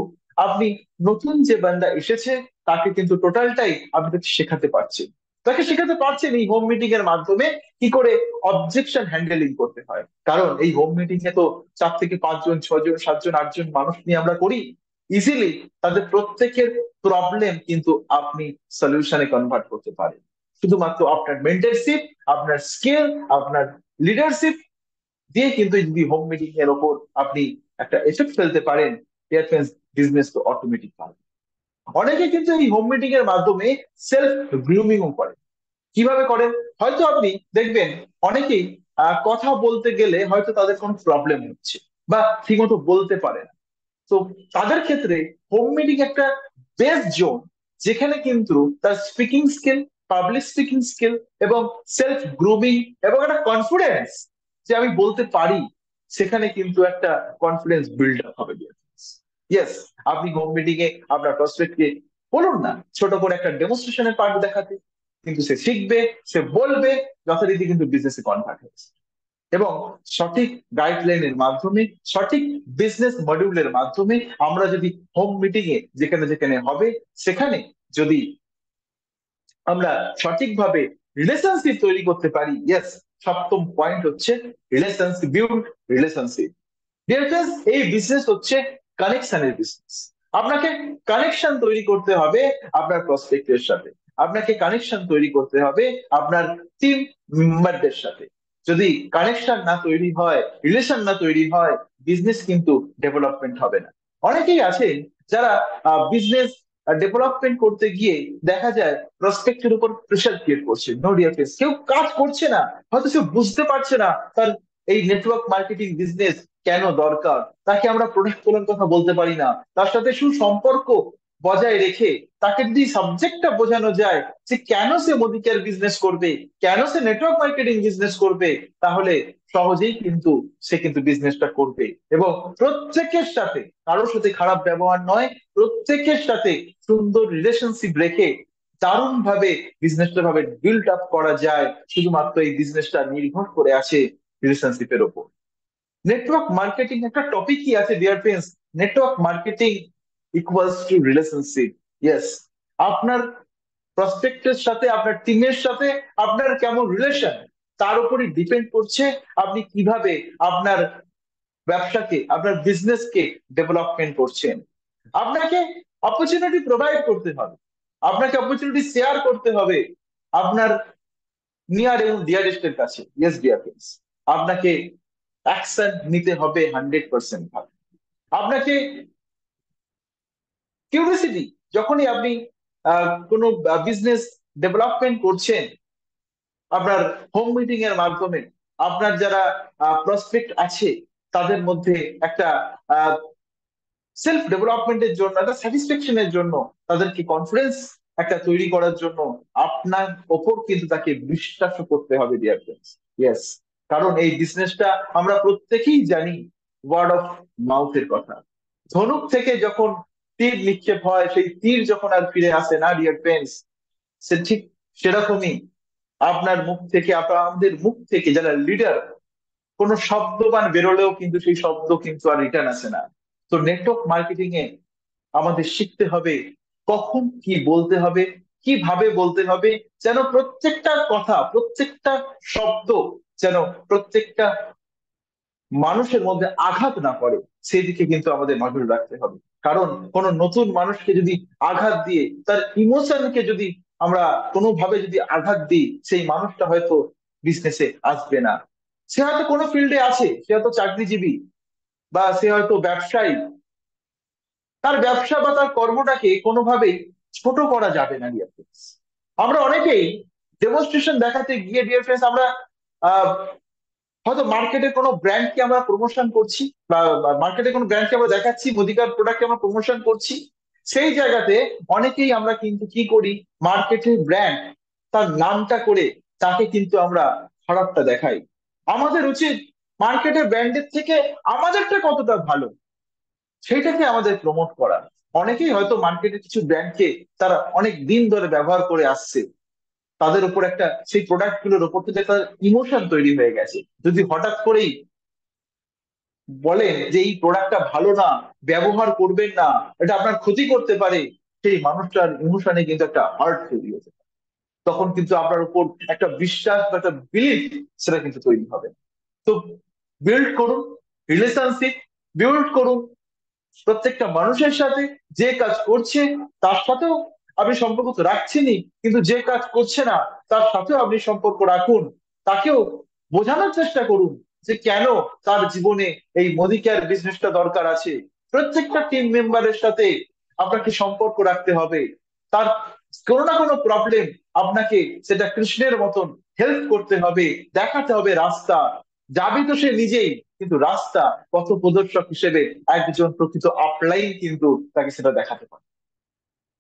আপনি নতুন যে বান্দা এসেছে, তাকে কিন্তু টোটালটাই আপনি শেখাতে পারছেন। তাকে শেখাতে পারছেন এই হোম মিটিং এর মাধ্যমে কি করে অবজেকশন হ্যান্ডেলিং করতে হয়। কারণ এই হোম মিটিং এ তো 4 থেকে 5 জন, 6 জন, 7 জন, 8 জন মানুষ নিয়ে আমরা করি। ইজিলি তাদের প্রত্যেকের প্রবলেম কিন্তু আপনি সলিউশনে কনভার্ট করতে পারেন, শুধুমাত্র আপনার মেন্টরশিপ, আপনার স্কিল, আপনার লিডারশিপ দিয়ে। কিন্তু যদি হোম মিটিং এর ওপর আপনি একটা এফেক্ট ফেলতে পারেন, বিজনেস তো অটোমেটিক পাবে। অনেকে কিন্তু এই হোম মিটিং এর মাধ্যমে সেলফ গ্রুমিংও করে। কিভাবে করেন? হয়তো আপনি দেখবেন অনেকেই কথা বলতে গেলে হয়তো তাদের কোনো প্রবলেম হচ্ছে, বা ঠিকমতো বলতে পারে না। তো তাদের ক্ষেত্রে হোম মিটিং একটা বেস্ট জোন, যেখানে কিন্তু তার speaking skill, public speaking skill, এবং সেলফ গ্রুমিং, এবং একটা কনফিডেন্স যে আমি বলতে পারি, সেখানে কিন্তু একটা কনফিডেন্স বিল্ড আপ হবে। ইয়েস, আপনি হোম মিটিং এ আপনার প্রসপেক্টকে বলুন না ছোট করে একটা ডেমনস্ট্রেশনের পার্ট দেখাতে, কিন্তু সে শিখবে, সে বলবে, যথারীতি কিন্তু বিজনেসে কনভার্ট হয়েছে। এবং সঠিক গাইডলাইনের মাধ্যমে, সঠিক বিজনেস মডিউলের মাধ্যমে আমরা যদি হোম মিটিং এ যেখানে যেখানে হবে সেখানে যদি আমরা সঠিকভাবে রিলেশনশিপ তৈরি করতে পারি, ইয়েস, সপ্তম পয়েন্ট হচ্ছে relationship, build relationship. Dear friends, এই বিজনেস হচ্ছে কানেকশনের বিজনেস। আপনাকে কানেকশন তৈরি করতে হবে আপনার প্রসপেক্টের সাথে, আপনাকে কানেকশন তৈরি করতে হবে আপনার টিম মেম্বারদের সাথে। যদি কানেকশন না তৈরি হয়, রিলেশন না তৈরি হয়, বিজনেস কিন্তু ডেভেলপমেন্ট হবে না। অনেকেই আছেন যারা বিজনেস ডেভেলপমেন্ট করতে গিয়ে দেখা যায় প্রসপেক্টের উপর প্রেশার ক্রিয়েট করছে। নো ডিয়ার ফ্রেন্ডস, কেউ কাজ করছে না, হয়তো সে বুঝতে পারছে না তার এই নেটওয়ার্ক মার্কেটিং বিজনেস কেন দরকার, তাকে আমরা প্রোডাক্ট তোলার কথা বলতে পারি না, তার সাথে সুসম্পর্ক বজায় রেখে তাকে যদি সাবজেক্টটা বোঝানো যায় যে কেন সে মোদিকেয়ার বিজনেস করবে, কেন সে নেটওয়ার্ক মার্কেটিং বিজনেস করবে, তাহলে সহজেই কিন্তু সে কিন্তু বিজনেসটা করবে। এবং প্রত্যেকের সাথে, কারোর সাথে খারাপ ব্যবহার নয়, প্রত্যেকের সাথে সুন্দর রিলেশনশিপ রেখে দারুণ ভাবে বিজনেসটা ভাবে বিল্ড আপ করা যায়। শুধুমাত্র এই বিজনেসটা নির্ভর করে আছে রিলেশনশিপের ওপর। নেটওয়ার্ক মার্কেটিং একটা টপিকই আছে dear friends, network marketing equals to relationship. Yes, আপনার প্রসপেক্টের সাথে, আপনার টিমের সাথে আপনার কেমন রিলেশন, তার উপরই ডিপেন্ড করছে আপনি কিভাবে আপনার ব্যবসাকে, আপনার বিজনেসকে ডেভেলপমেন্ট করছেন। আপনাকে অপরচুনিটি প্রোভাইড করতে হবে, আপনাকে অপরচুনিটি শেয়ার করতে হবে আপনার নিয়ার এবং ডিয়ারেস্টের কাছে। ইয়েস ডিয়ার ফ্রেন্ডস, আপনাকে অ্যাকশন নিতে হবে 100% ভাবে। আপনাকে কিউরিসিটি, যখনই আপনি কোনো বিজনেস ডেভেলপমেন্ট করছেন আপনার হোম মিটিং এর মাধ্যমে, আপনার যারা প্রসপেক্ট আছে তাদের মধ্যে একটা সেলফ ডেভেলপমেন্টের জন্য, একটা স্যাটিসফ্যাকশনের জন্য, তাদেরকে কনফিডেন্স একটা তৈরি করার জন্য আপনার ওপর কিন্তু তাকে বিশ্বাস করতে হবে ডিয়ার ফ্রেন্ডস। ইয়েস, কারণ এই বিজনেসটা আমরা প্রত্যেকেই জানি ওয়ার্ড অফ মাউথের কথা। ধনুক থেকে যখন তীর নিক্ষেপ হয়, সেই তীর যখন আর ফিরে আসে না ডিয়ার ফ্রেন্ডস, সে ঠিক সেরকমই আপনার মুখ থেকে, আপনার আমাদের মুখ থেকে যারা লিডার, কোনো শব্দবান বেরোলেও কিন্তু সেই শব্দ কিন্তু আর রিটার্ন আসে না। তো নেটওয়ার্ক মার্কেটিং এ আমাদের শিখতে হবে কখন কি বলতে হবে, কিভাবে বলতে হবে, যেন প্রত্যেকটা কথা, প্রত্যেকটা শব্দ যেন প্রত্যেকটা মানুষের মধ্যে আঘাত না করে, সেদিকে কিন্তু আমাদের নজর রাখতে হবে। কারণ কোনো নতুন মানুষকে যদি আঘাত দিয়ে, তার ইমোশনকে যদি আমরা কোনোভাবে যদি আঘাত দিই, সেই মানুষটা হয়তো বিজনেসে আসবে না। সে হয়তো কোনো ফিল্ডে আছে, সে হয়তো চাকরিজীবী বা সে হয়তো ব্যবসায়ী, তার ব্যবসা বা তার কর্মটাকে কোনোভাবেই ছোট করা যাবে না ডিয়ার ফ্রেন্ডস। আমরা অনেকেই ডেমনস্ট্রেশন দেখাতে গিয়ে ডিয়ার ফ্রেন্ডস আমরা আহ হয়তো মার্কেটে কোনো ব্র্যান্ডকে আমরা প্রমোশন করছি, বা মার্কেটে কোনো ব্র্যান্ডকে আমরা দেখাচ্ছি, মুদিকার প্রোডাক্টকে আমরা প্রমোশন করছি, সেই জায়গাতে অনেকেই আমরা কিন্তু কি করি, মার্কেটের ব্র্যান্ড তার নামটা করে তাকে কিন্তু আমরা খারাপটা দেখাই। আমাদের উচিত মার্কেটের ব্র্যান্ডের থেকে আমাদেরটা কতটা ভালো সেইটাকে আমাদের প্রমোট করা। অনেকেই হয়তো মার্কেটের কিছু ব্র্যান্ডকে তারা অনেক দিন ধরে ব্যবহার করে আসছে, তাদের উপর একটা, সেই প্রোডাক্ট গুলোর উপর থেকে তার ইমোশন তৈরি হয়ে গেছে। যদি হঠাৎ করেই বলেন যে এই প্রোডাক্টটা ভালো না, ব্যবহার করবেন না, এটা আপনার ক্ষতি করতে পারে, সেই মানুষটার ইমোশনে কিন্তু একটা হার্ট তৈরি হয়েছে। তখন কিন্তু আপনার উপর একটা বিশ্বাস বা একটা বিলিফ, সেটা কিন্তু তৈরি হবে। তো বিল্ড করুন রিলেশনশিপ, বিল্ড করুন প্রত্যেকটা মানুষের সাথে। যে কাজ করছে তার সাথেও আপনি সম্পর্ক তো রাখছেনই, কিন্তু যে কাজ করছে না তার সাথেও আপনি সম্পর্ক রাখুন। তাকেও বোঝানোর চেষ্টা করুন যে কেন তার জীবনে এই মোদি কেয়ার বিজনেসটা দরকার আছে। প্রত্যেকটা টিম মেম্বারের সাথে আপনাকে সম্পর্ক রাখতে হবে। তার কোনো না কোনো প্রবলেম আপনাকে সেটা কৃষ্ণের মতন হেল্প করতে হবে, দেখাতে হবে রাস্তা। যাবে তো সে নিজেই, কিন্তু রাস্তা পথ প্রদর্শক হিসেবে একজন প্রকৃত আপলাইন কিন্তু তাকে সেটা দেখাতে পারে।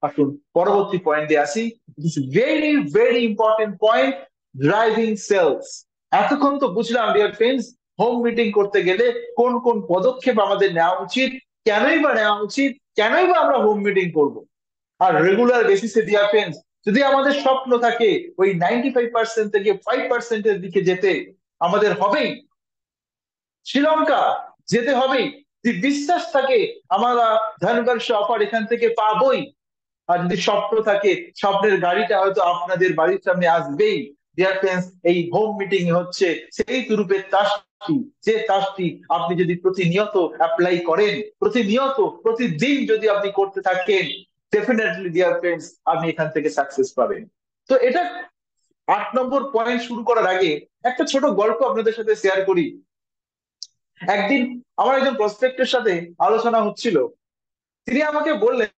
আসুন পরবর্তী পয়েন্টে আসি, it very very important point, driving sales. এতক্ষণ তো বুঝলাম ডিয়ার ফ্রেন্ডস, হোম মিটিং করতে গেলে কোন কোন পদক্ষেপ আমাদের নেওয়া উচিত, কেনই বা নেওয়া উচিত, কেনই বা আমরা হোম মিটিং করব। আর রেগুলার বেসিসে ডিয়ার ফ্রেন্ডস, যদি আমাদের স্বপ্ন থাকে ওই 95% থেকে 5% দিকে যেতে, আমাদের হবেই শ্রীলঙ্কা যেতে হবেই, যদি বিশ্বাস থাকে আমরা ধনবর্ষ অফার এখান থেকে পাবোই। আর যদি স্বপ্ন থাকে, স্বপ্নের গাড়িটা হয়তো আপনাদের বাড়ির সামনে আসবেই। ডিয়ার ফ্রেন্ডস, এই হোম মিটিং হচ্ছে সেই তুরুপের তাসটি, যে তাসটি আপনি যদি প্রতিনিয়ত অ্যাপ্লাই করেন, প্রতিনিয়ত প্রতিদিন যদি আপনি করতে থাকেন, ডেফিনেটলি ডিয়ার ফ্রেন্ডস আপনি এখান থেকে সাকসেস পাবেন। তো এটা 8 নম্বর পয়েন্ট শুরু করার আগে একটা ছোট গল্প আপনাদের সাথে শেয়ার করি। একদিন আমার একজন প্রসপেক্টের সাথে আলোচনা হচ্ছিল। তিনি আমাকে বললেন,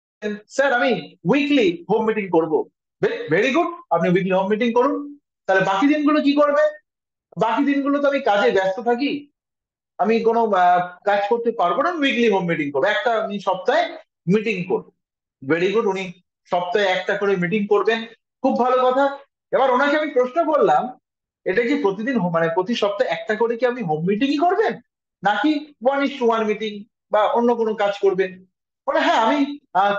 স্যার আমি উইকলি হোম মিটিং করব। ভেরি গুড, আপনি উইকলি হোম মিটিং করুন। তাহলে বাকি দিনগুলো কি করবে? বাকি দিনগুলো তো আমি কাজে ব্যস্ত থাকি, আমি কোনো কাজ করতে পারবো না, উইকলি হোম মিটিং করবো, একটা আমি সপ্তাহে মিটিং করবো। ভেরি গুড, উনি সপ্তাহে একটা করে মিটিং করবেন, খুব ভালো কথা। এবার ওনাকে আমি প্রশ্ন করলাম, এটা কি প্রতিদিন মানে প্রতি সপ্তাহে একটা করে কি আপনি হোম মিটিংই করবেন, নাকি 1:1 মিটিং বা অন্য কোনো কাজ করবেন? বলে হ্যাঁ, আমি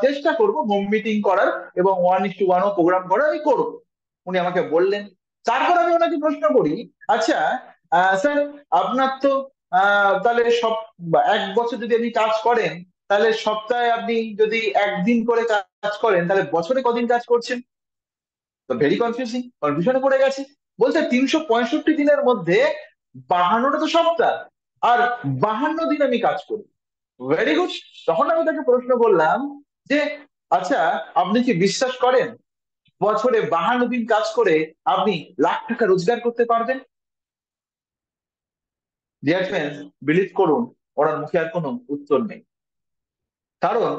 চেষ্টা করব হোম মিটিং করার এবং 1:1 প্রোগ্রাম করার আমি করবো। উনি আমাকে বললেন। তারপর আমি ওনাকে প্রশ্ন করি, আচ্ছা স্যার, আপনার তো তাহলে সব 1 বছর যদি আপনি কাজ করেন, তাহলে সপ্তাহে আপনি যদি একদিন করে কাজ করেন, তাহলে বছরে কদিন কাজ করছেন? তো ভেরি কনফিউজিং, কনফিউশনে পড়ে গেছে। বলছে 365 দিনের মধ্যে 52টা তো সপ্তাহ, আর 52 দিন আমি কাজ করি। Very good. তখন আমি তাকে প্রশ্ন করলাম যে, আচ্ছা আপনি কি বিশ্বাস করেন বছরে 52 দিন কাজ করে আপনি লাখ টাকা রোজগার করতে পারবেন? ডিয়ার ফ্রেন্ডস, বিলিভ করুন, ওনার মুখে আর কোনো উত্তর নেই। কারণ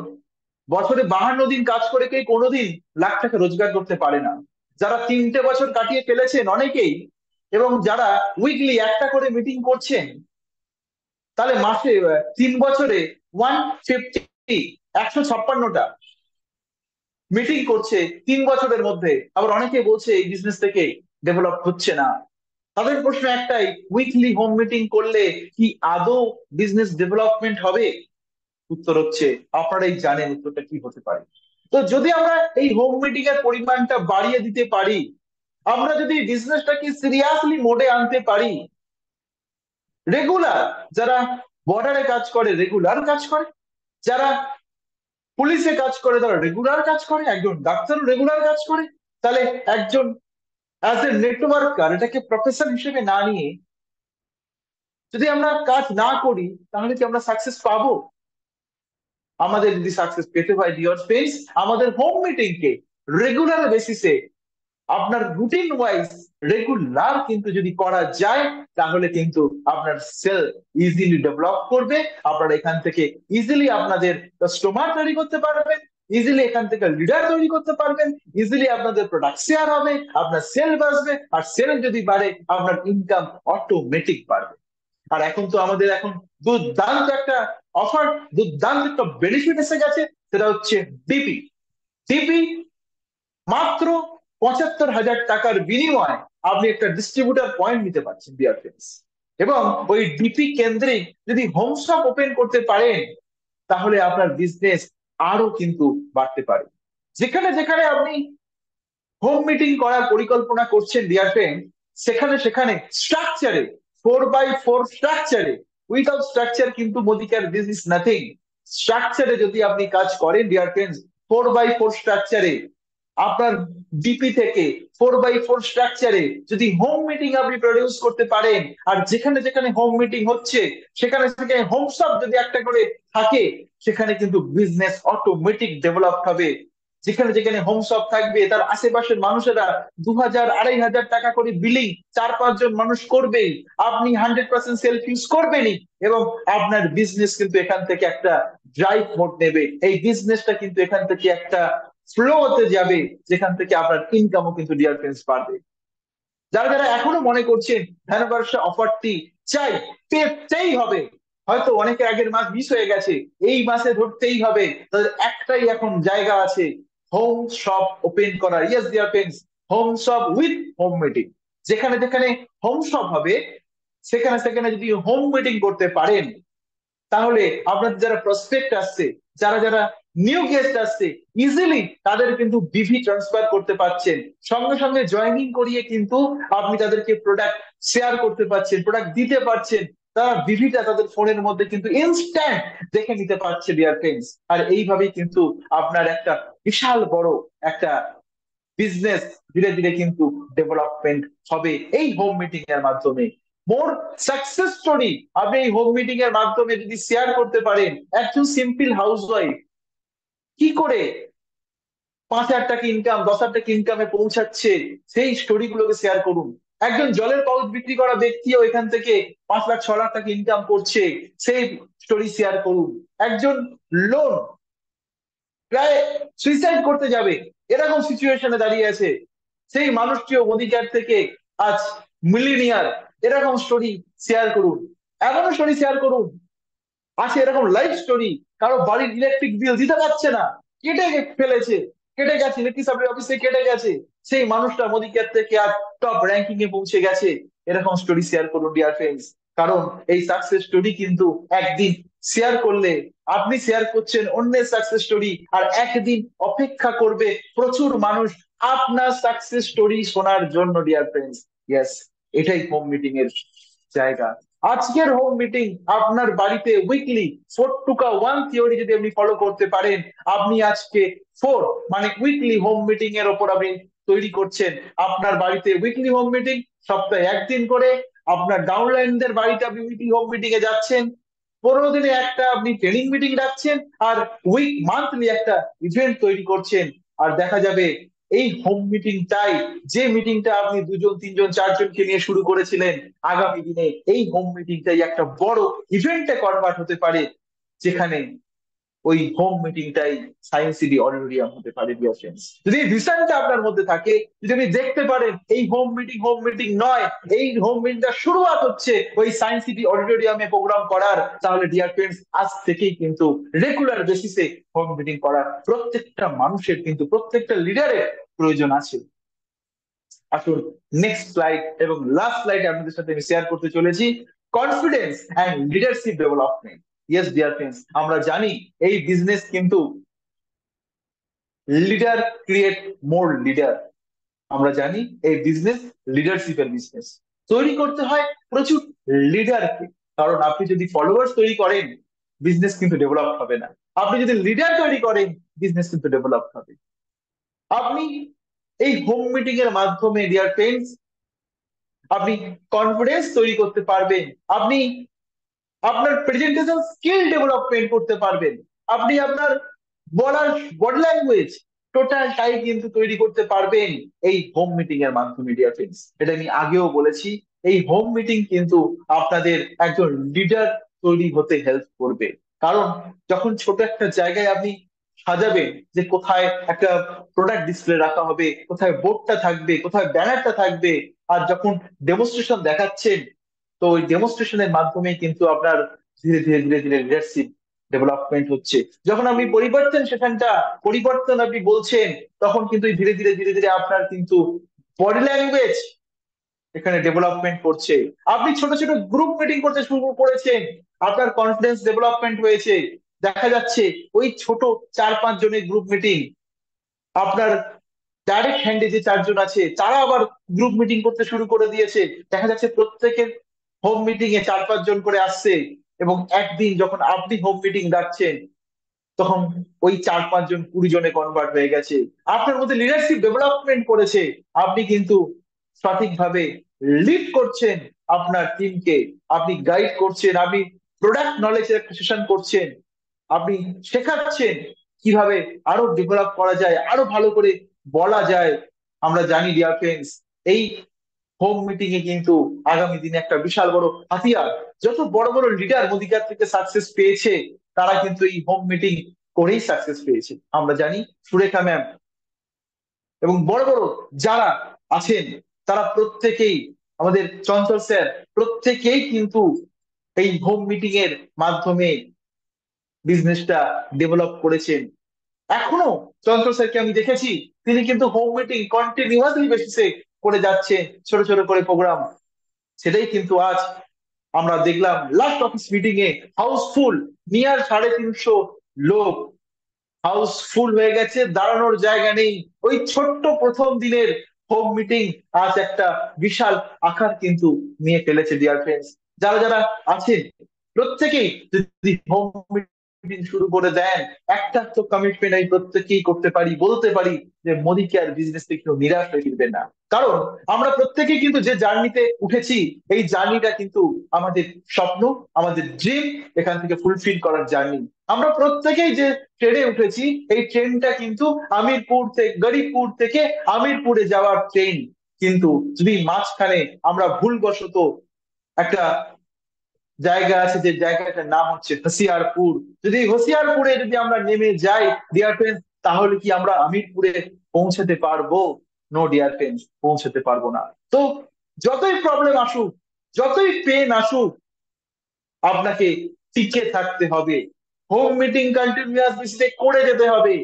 বছরে 52 দিন কাজ করে কেউ কোনোদিন লাখ টাকা রোজগার করতে পারে না। যারা 3টে বছর কাটিয়ে ফেলেছেন অনেকেই, এবং যারা উইকলি একটা করে মিটিং করছেন, তাহলে মাসে 3 বছরে 150, 156টা মিটিং করছে 3 বছরের মধ্যে। আবার অনেকে বলছে এই বিজনেস থেকে ডেভেলপ হচ্ছে না। তাদের প্রশ্ন একটাই, উইকলি হোম মিটিং করলে কি আদৌ বিজনেস ডেভেলপমেন্ট হবে? উত্তর হচ্ছে, আপনারাই জানেন উত্তরটা কি হতে পারে। তো যদি আমরা এই হোম মিটিং এর পরিমাণটা বাড়িয়ে দিতে পারি, আমরা যদি বিজনেসটাকে সিরিয়াসলি মোডে আনতে পারি, রেগুলার যারা বর্ডারে কাজ করে রেগুলার কাজ করে, যারা পুলিশে কাজ করে তারা রেগুলার কাজ করে, একজন ডাক্তারও রেগুলার কাজ করে, তাহলে একজন অ্যাজ এ নেটওয়ার্কার এটাকে প্রফেশন হিসেবে না নিয়ে যদি আমরা কাজ না করি, তাহলে কি আমরা সাকসেস পাবো? আমাদের যদি সাকসেস পেতে হয় ডিয়ার ফ্রেন্ডস, আমাদের হোম মিটিং কে রেগুলার বেসিসে, আপনার রুটিন ওয়াইজ রেগুলার কিন্তু যদি করা যায়, তাহলে কিন্তু আপনার সেল ইজিলি ডেভেলপ করবে। আপনারা এখান থেকে ইজিলি আপনাদের কাস্টমার তৈরি করতে পারবেন, ইজিলি এখান থেকে লিডার তৈরি করতে পারবেন, ইজিলি আপনাদের প্রোডাক্ট শেয়ার হবে, আপনার সেল বাড়বে, আর সেল যদি বাড়ে আপনার ইনকাম অটোমেটিক বাড়বে। আর এখন তো আমাদের এখন দুর্দান্ত একটা অফার, দুর্দান্ত একটা বেনিফিট এসে গেছে, সেটা হচ্ছে ডিপি। ডিপি মাত্র 75,000 টাকার বিনিময়ে আপনি একটা ডিস্ট্রিবিউটার পয়েন্ট নিতে পারছেন ডিয়ার ফ্রেন্ডস। এবং ওই ডিপি কেন্দ্রিক যদি হোম শপ ওপেন করতে পারেন, তাহলে আপনার বিজনেস আরো কিন্তু বাড়তে পারে। যেখানে যেখানে আপনি হোম মিটিং করার পরিকল্পনা করছেন ডিয়ার ফ্রেন্ড, সেখানে সেখানে স্ট্রাকচারে, 4x4 স্ট্রাকচারে, উইথাউট স্ট্রাকচার কিন্তু মোদিকার দিস ইজ নাথিং। স্ট্রাকচারে যদি আপনি কাজ করেন ডিয়ার ফ্রেন্ডস, 4x4 স্ট্রাকচারে আপনার ডিপি থেকে 4x4 স্ট্রাকচারে যদি হোম মিটিং আপনি প্রডিউস করতে পারেন, আর যেখানে যেখানে হোম মিটিং হচ্ছে সেখানে সেখানে হোম শপ যদি একটা করে থাকে, সেখানে কিন্তু বিজনেস অটোমেটিক ডেভেলপ হবে। যেখানে যেখানে হোম শপ থাকবে তার আশেপাশের মানুষেরা 2,000 2,500 টাকা করে বিলিং 4-5 জন মানুষ করবেই, আপনি 100% সেলফ ইউজ করবেনই, এবং আপনার বিজনেস কিন্তু এখান থেকে একটা ড্রাইভ মোড নেবে। এই বিজনেসটা কিন্তু এখান থেকে একটা ফ্লো হতে যাবে, যেখান থেকে আপনার ইনকামও কিন্তু ডিয়ার ফ্রেন্ডস বাড়বে। যারা যারা এখনো মনে করছেন ধ্যানবর্ষা অফারটি চাই, পেতেই হবে, হয়তো অনেকের আগের মাস মিস হয়ে গেছে, এই মাসে ধরতেই হবে, তাদের একটাই এখন জায়গা আছে, হোম শপ ওপেন করার। Yes dear friends, home shop with home meeting. যেখানে যেখানে হোম শপ হবে, সেখানে সেখানে যদি হোম মিটিং করতে পারেন, তাহলে আপনাদের যারা প্রসপেক্ট আসছে, যারা যারা নিউ গেস্ট আসছে, ইজিলি তাদের কিন্তু বিভি ট্রান্সফার করতে পারছেন, সঙ্গে সঙ্গে জয়েনিং করিয়ে কিন্তু আপনি তাদেরকে প্রোডাক্ট শেয়ার করতে পারছেন, প্রোডাক্ট দিতে পারছেন। তারা বিভিটা তাদের ফোনের মধ্যে কিন্তু ইনস্ট্যান্ট দেখে নিতে পারছে ডিয়ার ফ্রেন্ডস। আর এইভাবেই কিন্তু আপনার একটা বিশাল বড় একটা বিজনেস ধীরে ধীরে কিন্তু ডেভেলপমেন্ট হবে এই হোম মিটিং এর মাধ্যমে। মোর সাকসেস স্টোরি আপনি এই হোম মিটিং এর মাধ্যমে যদি শেয়ার করতে পারেন, একজন সিম্পল হাউস ওয়াইফ কি করে 5,000 টাকা ইনকাম, 10,000 টাকা ইনকামে পৌঁছাচ্ছে, সেই স্টোরি গুলোকে শেয়ার করুন। একজন জলের পাউচ বিক্রি করা ব্যক্তিও এখান থেকে 5 লাখ 6 লাখ টাকা ইনকাম করছে, সেই স্টোরি শেয়ার করুন। একজন লোন প্রায় সুইসাইড করতে যাবে এরকম সিচুয়েশনে দাঁড়িয়ে আছে, সেই মানুষটিও অধিকার থেকে আজ মিলিনিয়ার, এরকম স্টোরি শেয়ার করুন। এমনও স্টোরি শেয়ার করুন, আছে এরকম লাইফ স্টোরি, কারো বাড়ির ইলেকট্রিক বিল দিতে পারছে না, কেটে ফেলেছে, কেটে গেছে, ইলেকট্রিক সাপ্লাই অফিসে কেটে গেছে, সেই মানুষটা মোদিকের থেকে আজ টপ র্যাঙ্কিং এ পৌঁছে গেছে। এরকম স্টোরি শেয়ার করুন ডিয়ার ফ্রেন্ডস। কারণ এই সাকসেস স্টোরি কিন্তু একদিন শেয়ার করলে, আপনি শেয়ার করছেন অন্যের সাকসেস স্টোরি, আর একদিন অপেক্ষা করবে প্রচুর মানুষ আপনার সাকসেস স্টোরি শোনার জন্য ডিয়ার ফ্রেন্ডস। ইয়েস, এটাই হোম মিটিং এর জায়গা। আজকের হোম মিটিং আপনার বাড়িতে উইকলি 4 to 1 থিওরি যদি আপনি ফলো করতে পারেন, আপনি আজকে 4 মানে উইকলি হোম মিটিং এর ওপর আপনি তৈরি করছেন। আপনার বাড়িতে উইকলি হোম মিটিং, সপ্তাহে একদিন করে। আপনার ডাউনলাইনদের বাড়িতে আপনি উইকলি হোম মিটিং এ যাচ্ছেন, 15 দিনে একটা আপনি ট্রেনিং মিটিং রাখছেন, আর মান্থলি একটা ইভেন্ট তৈরি করছেন। আর দেখা যাবে এই হোম মিটিংটাই, যে মিটিংটা আপনি 2 জন 3 জন 4 জনকে নিয়ে শুরু করেছিলেন, আগামী দিনে এই হোম মিটিংটাই একটা বড় ইভেন্টে কনভার্ট হতে পারে, যেখানে ওই হোম মিটিংটাই সায়েন্স সিটি অডিটোরিয়াম হতে পারে ডিয়ার ফ্রেন্ডস। যদি এই ভিশনটা আপনার মধ্যে থাকে, যদি আপনি দেখতে পারেন এই হোম মিটিং নয়, এই হোম মিটিংটা শুরুয়াত হচ্ছে ওই সায়েন্স সিটি অডিটোরিয়ামে প্রোগ্রাম করার, তাহলে ডিয়ার ফ্রেন্ডস আজ থেকেই কিন্তু রেগুলার বেসিসে হোম মিটিং করার প্রত্যেকটা মানুষের কিন্তু, প্রত্যেকটা লিডারের প্রয়োজন আছে। আসুন নেক্সট স্লাইড এবং লাস্ট স্লাইড আপনাদের সাথে আমি শেয়ার করতে চলেছি, confidence and leadership development. Yes dear friends, আমরা জানি এই বিজনেস কিন্তু লিডার ক্রিয়েট মোর লিডার। আমরা জানি এই বিজনেস লিডারশিপের বিজনেস। তৈরি করতে হয় প্রচুর লিডারকে, কারণ আপনি যদি ফলোয়ার্স তৈরি করেন, বিজনেস কিন্তু ডেভেলপ হবে না। আপনি যদি লিডার তৈরি করেন, বিজনেস কিন্তু ডেভেলপ হবে। আপনি এই হোম মিটিং এর মাধ্যমে ডিয়ার ফ্রেন্ডস আপনি কনফিডেন্স তৈরি করতে পারবেন, আপনি আপনার প্রেজেন্টেশন স্কিল ডেভেলপমেন্ট করতে পারবেন, আপনি আপনার বলার বডি ল্যাঙ্গুয়েজ টোটালটাই কিন্তু তৈরি করতে পারবেন এই হোম মিটিং এর মাধ্যমে ডিয়ার ফ্রেন্ডস। এটা আমি আগেও বলেছি, এই হোম মিটিং কিন্তু আপনাদের একজন লিডার তৈরি হতে হেল্প করবে। কারণ যখন ছোট একটা জায়গায় আপনি সাজাবেন, যে কোথায় একটা প্রোডাক্ট ডিসপ্লে রাখা হবে, কোথায় বোর্ডটা থাকবে, কোথায় ব্যানারটা থাকবে, আর যখন ডেমনস্ট্রেশন দেখাচ্ছেন, তো ওই ডেমনস্ট্রেশনের মাধ্যমে কিন্তু আপনার ধীরে ধীরে ধীরে ধীরে লিডারশিপ ডেভেলপমেন্ট হচ্ছে। যখন আপনি পরিবর্তন আপনি বলছেন, তখন কিন্তু এই ধীরে ধীরে ধীরে ধীরে আপনার কিন্তু বডি ল্যাঙ্গুয়েজ এখানে ডেভেলপমেন্ট করছে। আপনি ছোট ছোট গ্রুপ মিটিং করতে শুরু করেছেন, আপনার কনফিডেন্স ডেভেলপমেন্ট হয়েছে। দেখা যাচ্ছে ওই ছোট 4-5 জনের গ্রুপ মিটিং, আপনার ডাইরেক্ট হ্যান্ডে যে 4 জন আছে তারা আবার গ্রুপ মিটিং করতে শুরু করে দিয়েছে। দেখা যাচ্ছে প্রত্যেকের হোম মিটিং এ 4-5 জন করে আসছে, এবং একদিন যখন আপনি হোম মিটিং ডাকছেন, তখন ওই 4-5 জন 20 জনে কনভার্ট হয়ে গেছে। আপনার মধ্যে লিডারশিপ ডেভেলপমেন্ট করেছে, আপনি কিন্তু সঠিকভাবে লিড করছেন আপনার টিমকে, আপনি গাইড করছেন, আপনি প্রোডাক্ট নলেজের একটা সেশন করছেন, আপনি শেখাচ্ছেন কিভাবে আরো ডেভেলপ করা যায়, আরো ভালো করে বলা যায়। আমরা জানি ডিয়ার ফ্রেন্ডস, এই হোম মিটিং এ কিন্তু আগামী দিনে একটা বিশাল বড় হাতিয়ার। যত বড় বড় লিডার মোদিকার থেকে সাকসেস পেয়েছে, তারা কিন্তু এই হোম মিটিং করেই সাকসেস পেয়েছে। আমরা জানি সুরেখা ম্যাম এবং বড় বড় যারা আছেন, তারা প্রত্যেকেই, আমাদের চঞ্চল স্যার, প্রত্যেকেই কিন্তু এই হোম মিটিং এর মাধ্যমে বিজনেসটা ডেভেলপ করেছেন। এখনো চঞ্চল স্যারকে আমি দেখেছি, তিনি কিন্তু হোম মিটিং কন্টিনিউয়াসলি বেসিসে করে যাচ্ছে, ছোট ছোট করে প্রোগ্রাম। সেটাই কিন্তু আজ আমরা দেখলাম লাস্ট অফিস মিটিং এ হাউসফুল, নিয়ার 350 লোক, হাউসফুল হয়ে গেছে, দাঁড়ানোর জায়গা নেই। ওই ছোট্ট প্রথম দিনের হোম মিটিং আজ একটা বিশাল আকার কিন্তু নিয়ে ফেলেছে ডিয়ার ফ্রেন্ডস। যারা যারা আছেন প্রত্যেকেই যদি হোম মিটিং শুরু করে দেন, একটা তো কমিটমেন্ট আমি প্রত্যেকেই করতে পারি, বলতে পারি যে মোদি কেয়ার বিজনেস থেকে কেউ নিরাশ হয়ে ফিরবেন না। কারণ আমরা প্রত্যেকেই কিন্তু যে জার্নিতে উঠেছি, এই জার্নিটা কিন্তু আমাদের স্বপ্ন, আমাদের ড্রিম, এখান থেকে ফুলফিল করার জার্নি। আমরা প্রত্যেকেই যে ট্রেনে উঠেছি, এই ট্রেনটা কিন্তু আমিরপুর থেকে, গরিবপুর থেকে আমিরপুরে যাওয়ার ট্রেন। কিন্তু যদি মাঝখানে আমরা ভুলবশত একটা জায়গা আছে, যে জায়গাটার নাম হচ্ছে হোসিয়ারপুর, যদি হোসিয়ারপুরে যদি আমরা নেমে যাই ডিয়ার ফ্রেন্ডস, তাহলে কি আমরা আমিরপুরে পৌঁছাতে পারবো? নো ডিয়ার ফ্রেন্ডস, পৌঁছাতে পারবো না। তো যতই প্রবলেম আসুক, যতই পেন আসুক, আপনাকে টিকে থাকতে হবে, হোম মিটিং কন্টিনিউয়াস বেসিসে করে যেতে হবে।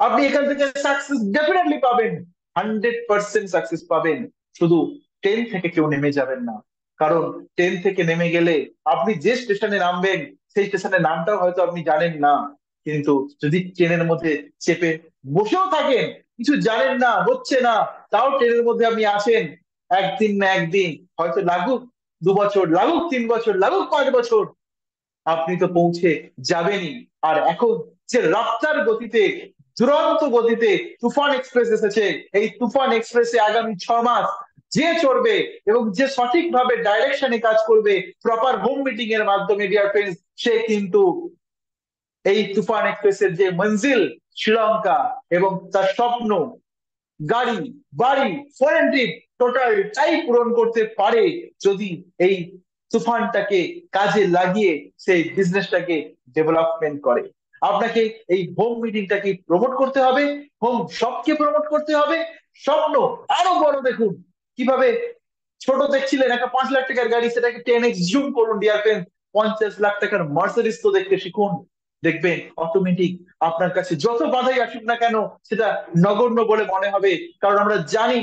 আপনি এখান থেকে সাকসেস ডেফিনেটলি পাবেন, 100% সাকসেস পাবেন। শুধু ট্রেন থেকে কেউ নেমে যাবেন না, কারণ ট্রেন থেকে নেমে গেলে আপনি যে স্টেশনে নামবেন, সেই স্টেশনের নামটাও হয়তো আপনি জানেন না। কিন্তু যদি ট্রেনের মধ্যে চেপে বসেও থাকেন, কিছু জানেন না, হচ্ছে না, তাও ট্রেনের মধ্যে আপনি আছেন, একদিন না একদিন, হয়তো লাগুক 2 বছর, লাগুক 3 বছর, লাগুক 5 বছর, আপনি তো পৌঁছে যাবেনই। আর এখন যে রাস্তার গতিতে, দুরন্ত গতিতে তুফান এক্সপ্রেস এসেছে, এই তুফান এক্সপ্রেসে আগামী 6 মাস যে চড়বে এবং যে সঠিকভাবে ডাইরেকশনে কাজ করবে প্রপার হোম মিটিং এর মাধ্যমে ডিয়ার ফ্রেন্ডস, সে কিন্তু এই তুফান এক্সপ্রেসের যে মঞ্জিল শ্রীলঙ্কা এবং তার স্বপ্ন, গাড়ি, বাড়ি, ফরেন ট্রিপ, টোটালটাই পূরণ করতে পারে, যদি এই তুফানটাকে কাজে লাগিয়ে সেই বিজনেসটাকে ডেভেলপমেন্ট করে। আপনাকে এই হোম মিটিংটাকে প্রমোট করতে হবে, হোম শপকে প্রমোট করতে হবে, স্বপ্ন আরো বড় দেখুন। কিভাবে ছোট দেখছিলেন একটা 5 লাখ টাকার গাড়ি, সেটাকে 10x জুম করুন ডিয়ার ফ্রেন্ড, 50 লাখ টাকার মার্সিডিজ তো দেখতে শিখুন। দেখবেন অটোমেটিক আপনার কাছে যত বাধাই আসুক না কেন, সেটা নগণ্য বলে মনে হবে। কারণ আমরা জানি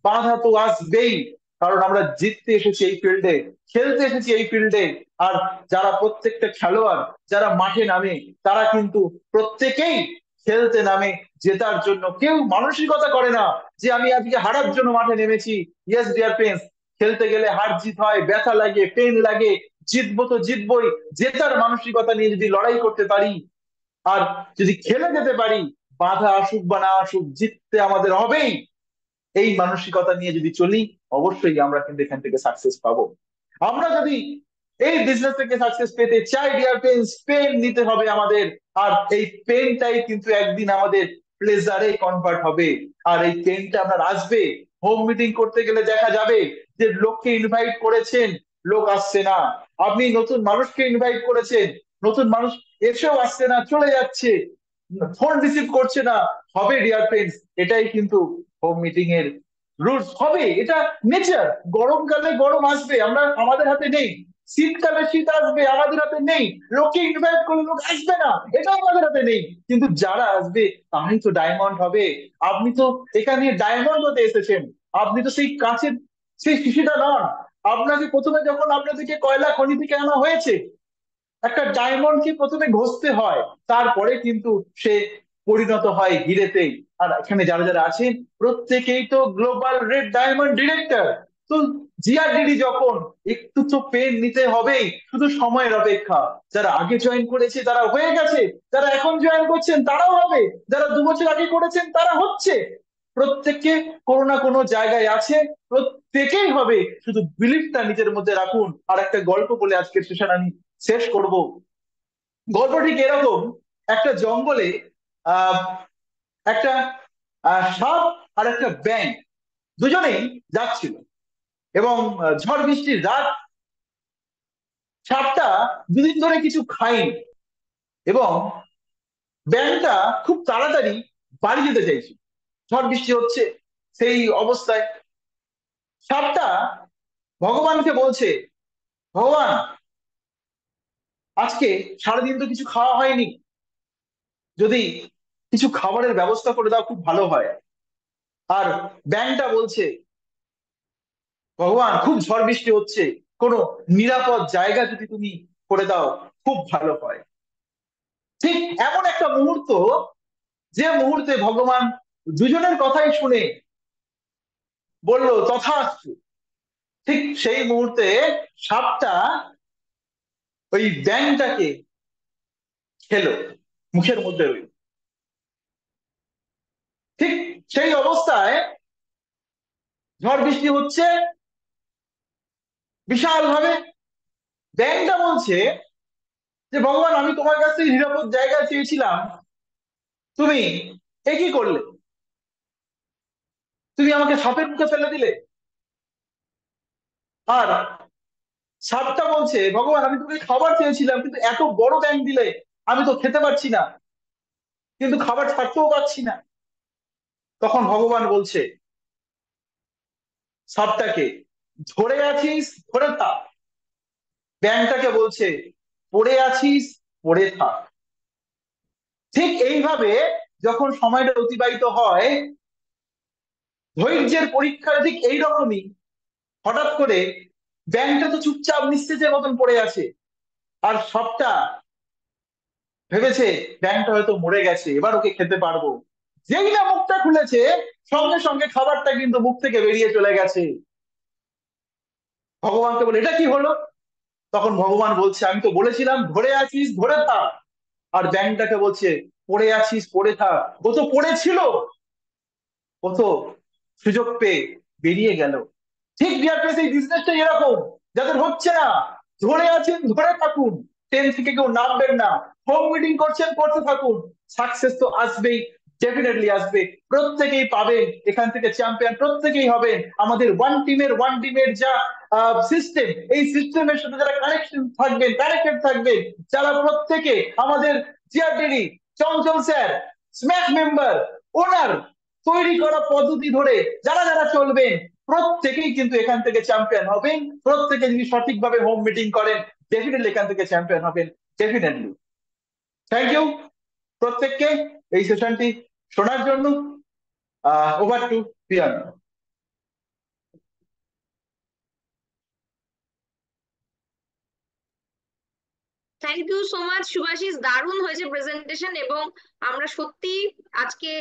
বাধা তো আসবেই, কারণ আমরা জিততে এসেছি এই ফিল্ডে, খেলতে এসেছি এই ফিল্ডে। আর যারা প্রত্যেকটা খেলোয়াড় যারা মাঠে নামে, তারা কিন্তু প্রত্যেকেই খেলতে নামে জেতার জন্য, কেউ মানসিকতা করে না যে আমি আজকে হারার জন্য মাঠে নেমেছি। ইয়েস ডিয়ার ফ্রেন্ডস, খেলতে গেলে হার জিত হয়, ব্যথা লাগে, পেন লাগে, জিতবো তো জিতবই, জেতার মানসিকতা নিয়ে যদি লড়াই করতে পারি, আর যদি খেলে যেতে পারি, বাধা আসুক বা না আসুক, জিততে আমাদের হবেই, এই মানসিকতা নিয়ে যদি চলি, অবশ্যই আমরা কিন্তু এখান থেকে সাকসেস পাবো। আমরা যদি এই বিজনেস থেকে সাকসেস পেতে চাই ডিয়ার ফ্রেন্ডস, পেন নিতে হবে আমাদের। আর এই পেনটাই কিন্তু একদিন আমাদের প্লেজারে কনভার্ট হবে। আর এই পেনটা আপনার আসবে, হোম মিটিং করতে গেলে দেখা যাবে যে লোককে ইনভাইট করেছেন, লোক আসছে না। আপনি নতুন মানুষকে ইনভাইট করেছেন, নতুন মানুষ এসেও আসছে না, চলে যাচ্ছে, ফোন রিসিভ করছে না। হবে ডিয়ার ফ্রেন্ডস, এটাই কিন্তু হোম মিটিং এর রুলস হবে, এটা নেচার। গরমকালে গরম আসবে, আমরা আমাদের হাতে নেই। শীতকালে শীত আসবে, আমাদের হাতে নেই। লোককে ইনভাইট করলে লোক আসবে না, এটাও আমাদের হাতে নেই। কিন্তু যারা আসবে তারাই তো ডায়মন্ড হবে। আপনি তো এখানে ডায়মন্ড হতে এসেছেন, আপনি তো সেই কাঁচের সেই শিশিটা নন। আপনাকে প্রথমে যখন আপনাদেরকে কয়লা খনি থেকে আনা হয়েছে, একটা ডায়মন্ডকে প্রথমে ঘষতে হয়, তারপরে কিন্তু সে পরিণত হয় হিরেতে। আর এখানে যারা যারা আছেন প্রত্যেকেই তো গ্লোবাল রেড ডায়মন্ড ডিরেক্টর। তো জিআরডিডি যখন, একটু তো পেন নিতে হবেই, শুধু সময়ের অপেক্ষা। যারা আগে জয়েন করেছে তারা হয়ে গেছে, যারা এখন জয়েন করছেন তারাও হবে, যারা 2 বছর আগে করেছেন তারা হচ্ছে। প্রত্যেককে কোনো না কোনো জায়গায় আছে, প্রত্যেকেই হবে, শুধু বিলিফটা নিজের মধ্যে রাখুন। আর একটা গল্প বলে আজকের সেশন আমি শেষ করব। গল্প ঠিক এরকম, একটা জঙ্গলে আহ একটা সাপ আর একটা ব্যাঙ দুজনেই যাচ্ছিল, এবং ঝড় বৃষ্টির রাত। সাপটা 2 দিন ধরে কিছু খায়নি, এবং ব্যাঙটা খুব তাড়াতাড়ি বাড়ি যেতে চাইছে। ঝড় বৃষ্টি হচ্ছে, সেই অবস্থায় সাপটা ভগবানকে বলছে, ভগবান, আজকে সারাদিন তো কিছু খাওয়া হয়নি, যদি কিছু খাবারের ব্যবস্থা করে দাও খুব ভালো হয়। আর ব্যাংকটা বলছে, ভগবান, খুব ঝড় বৃষ্টি হচ্ছে, কোনো নিরাপদ জায়গা যদি তুমি করে দাও খুব ভালো হয়। ঠিক এমন একটা মুহূর্ত, যে মুহূর্তে ভগবান দুজনের কথাই শুনে বলল তথাস্তু। ঠিক সেই মুহূর্তে সাপটা ওই ব্যাঙটাকে খেলো মুখের মধ্যে। ওই ঠিক সেই অবস্থায় ঝড় বৃষ্টি হচ্ছে বিশাল ভাবে। ব্যাঙটা বলছে যে ভগবান, আমি তোমার কাছ থেকে নিরাপদ জায়গা চেয়েছিলাম, তুমি এ কি করলে? তুমি আমাকে সাপের মুখে ফেলে দিলে। আর সাপটা বলছে, ভগবান, আমি তোকে খাবার চেয়েছিলাম, কিন্তু এত বড় ব্যাঙ দিলে, আমি তো খেতে পারছি না, কিন্তু খাবার ছাড়তেও পারছি না। তখন ভগবান বলছে সাপটাকে, ধরে আছিস ধরে থাক। ব্যাঙটাকে বলছে, পড়ে আছিস পড়ে থাক। ঠিক এইভাবে যখন সময়টা অতিবাহিত হয়, ধৈর্যের পরীক্ষাটা ঠিক এইরকমই। হঠাৎ করে ব্যাঙটা তো চুপচাপ নিস্তেজের মতন পড়ে আছে, আর সাপটা ভেবেছে ব্যাঙটা হয়তো মরে গেছে, এবার ওকে খেতে পারবো। যেই না মুখটা খুলেছে, সঙ্গে সঙ্গে খাবারটা কিন্তু মুখ থেকে বেরিয়ে চলে গেছে। ভগবানকে বলে, এটা কি হলো? তখন ভগবান বলছে, আমি তো বলেছিলাম ধরে আছিস ধরে থাক। আর ব্যাঙটাকে বলছে, পড়ে আছিস পড়ে থাক। ও তো পড়েছিল, ও তো সুযোগ পেয়ে বেরিয়ে গেল। ঠিক ডিয়ার ফ্রেন্ডস, এই বিজনেসটা এরকম। যাদের হচ্ছে না, ধরে আছেন ধরে থাকুন। ট্রেন থেকে কেউ নামবেন না, হোম মিটিং করছেন করতে থাকুন। সাকসেস তো আসবেই, ডেফিনেটলি আসবে। প্রত্যেকেই পাবেন এখান থেকে চ্যাম্পিয়ন, প্রত্যেকেই হবেন। আমাদের ওয়ান টিমের যা সিস্টেম, এই সিস্টেমের সাথে যারা কানেকশন থাকবেন, কানেক্টেড থাকবেন, যারা প্রত্যেকে আমাদের জিআরডিডি চঞ্চল স্যার, স্ম্যাশ মেম্বার, ওনার তৈরি করা পদ্ধতি ধরে যারা যারা চলবেন, প্রত্যেকেই কিন্তু এখান থেকে চ্যাম্পিয়ন হবেন। প্রত্যেকে যদি সঠিকভাবে হোম মিটিং করেন, ডেফিনেটলি এখান থেকে চ্যাম্পিয়ন হবেন, ডেফিনেটলি। থ্যাংক ইউ প্রত্যেককে এই সেশনটি শোনার জন্য। Over to Piyan. Thank you so much Shubhashis, দারুণ হয়েছে প্রেজেন্টেশন। এবং আমরা সত্যি আজকে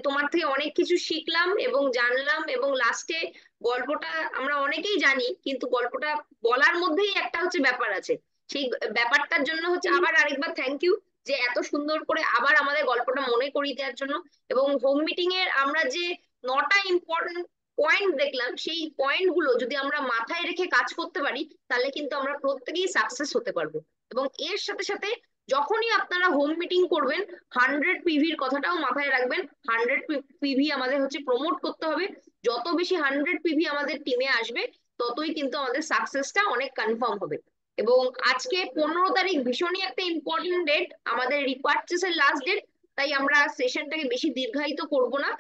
তোমার থেকে অনেক কিছু শিখলাম এবং জানলাম। এবং লাস্টে গল্পটা আমরা অনেকেই জানি, কিন্তু গল্পটা বলার মধ্যেই একটা হচ্ছে ব্যাপার আছে। সেই ব্যাপারটার জন্য হচ্ছে আবার আরেকবার থ্যাংক ইউ, যে এত সুন্দর করে আবার আমাদের গল্পটা মনে করিয়ে দেওয়ার জন্য। এবং হোম মিটিং এর আমরা যে 9টা ইম্পর্টেন্ট পয়েন্ট দেখলাম, সেই পয়েন্ট গুলো যদি আমরা মাথায় রেখে কাজ করতে পারি, তাহলে কিন্তু আমরা প্রত্যেকেই সাকসেস হতে পারবো। এবং এর সাথে সাথে যখনই আপনারা হোম মিটিং করবেন, 100 পিভির কথাটাও মাথায় রাখবেন। 100 পিভি আমাদের হচ্ছে প্রমোট করতে হবে। যত বেশি 100 পিভি আমাদের টিমে আসবে, ততই কিন্তু আমাদের সাকসেসটা অনেক কনফার্ম হবে। এবং আজকে 15 তারিখ ভীষণই একটা ইম্পর্টেন্ট ডেট, আমাদের রিপার্চেস এর লাস্ট ডেট। তাই আমরা সেশনটাকে বেশি দীর্ঘায়িত করব না।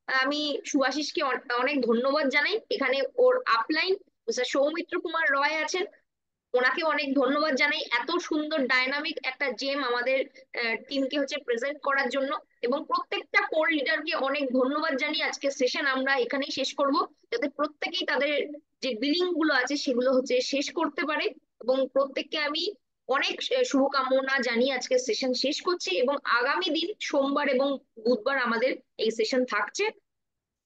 আমি শুভাশিসকে অনেক ধন্যবাদ জানাই। এখানে ওর আপলাইন মিস্টার সৌমিত্র কুমার রয় আছেন, ওনাকে অনেক ধন্যবাদ জানাই এত সুন্দর ডায়নামিক একটা জেম আমাদের টিমকে হচ্ছে প্রেজেন্ট করার জন্য। এবং প্রত্যেকটা কোর লিডারকে অনেক ধন্যবাদ জানিয়ে আজকে সেশন আমরা এখানেই শেষ করব, যাতে প্রত্যেকেই তাদের যে বিলিং গুলো আছে সেগুলো হচ্ছে শেষ করতে পারে। এবং প্রত্যেককে আমি অনেক শুভকামনা জানিয়ে আজকে সেশন শেষ করছি। এবং আগামী দিন সোমবার এবং বুধবার আমাদের এই সেশন থাকছে।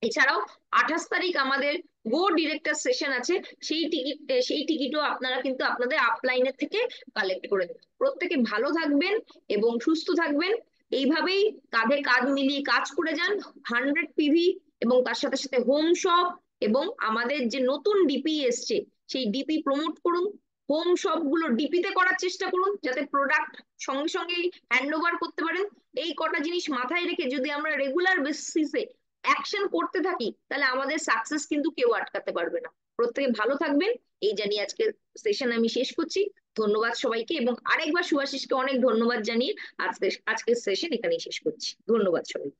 এছাড়াও 28 তারিখ আমাদের গো ডিরেক্টর সেশন আছে। সেই টিকিটও আপনারা কিন্তু আপনাদের আপলাইনের থেকে কালেক্ট করে নেবেন। প্রত্যেকে ভালো থাকবেন এবং সুস্থ থাকবেন। এইভাবেই কাঁধে কাঁধ মিলিয়ে কাজ করে যান। 100 পিভি এবং তার সাথে সাথে হোম শপ এবং আমাদের যে নতুন ডিপি এসছে, সেই ডিপি প্রমোট করুন। হোম শপ গুলো ডিপিতে করার চেষ্টা করুন, যাতে প্রোডাক্ট সঙ্গে সঙ্গে হ্যান্ড ওভার করতে পারেন। এই কটা জিনিস মাথায় রেখে যদি আমরা রেগুলার বেসিসে অ্যাকশন করতে থাকি, তাহলে আমাদের সাকসেস কিন্তু কেউ আটকাতে পারবে না। প্রত্যেকে ভালো থাকবেন এই জানিয়ে আজকে সেশন আমি শেষ করছি। ধন্যবাদ সবাইকে, এবং আরেকবার শুভাশিসকে অনেক ধন্যবাদ জানিয়ে আজকের সেশন এখানেই শেষ করছি। ধন্যবাদ সবাই।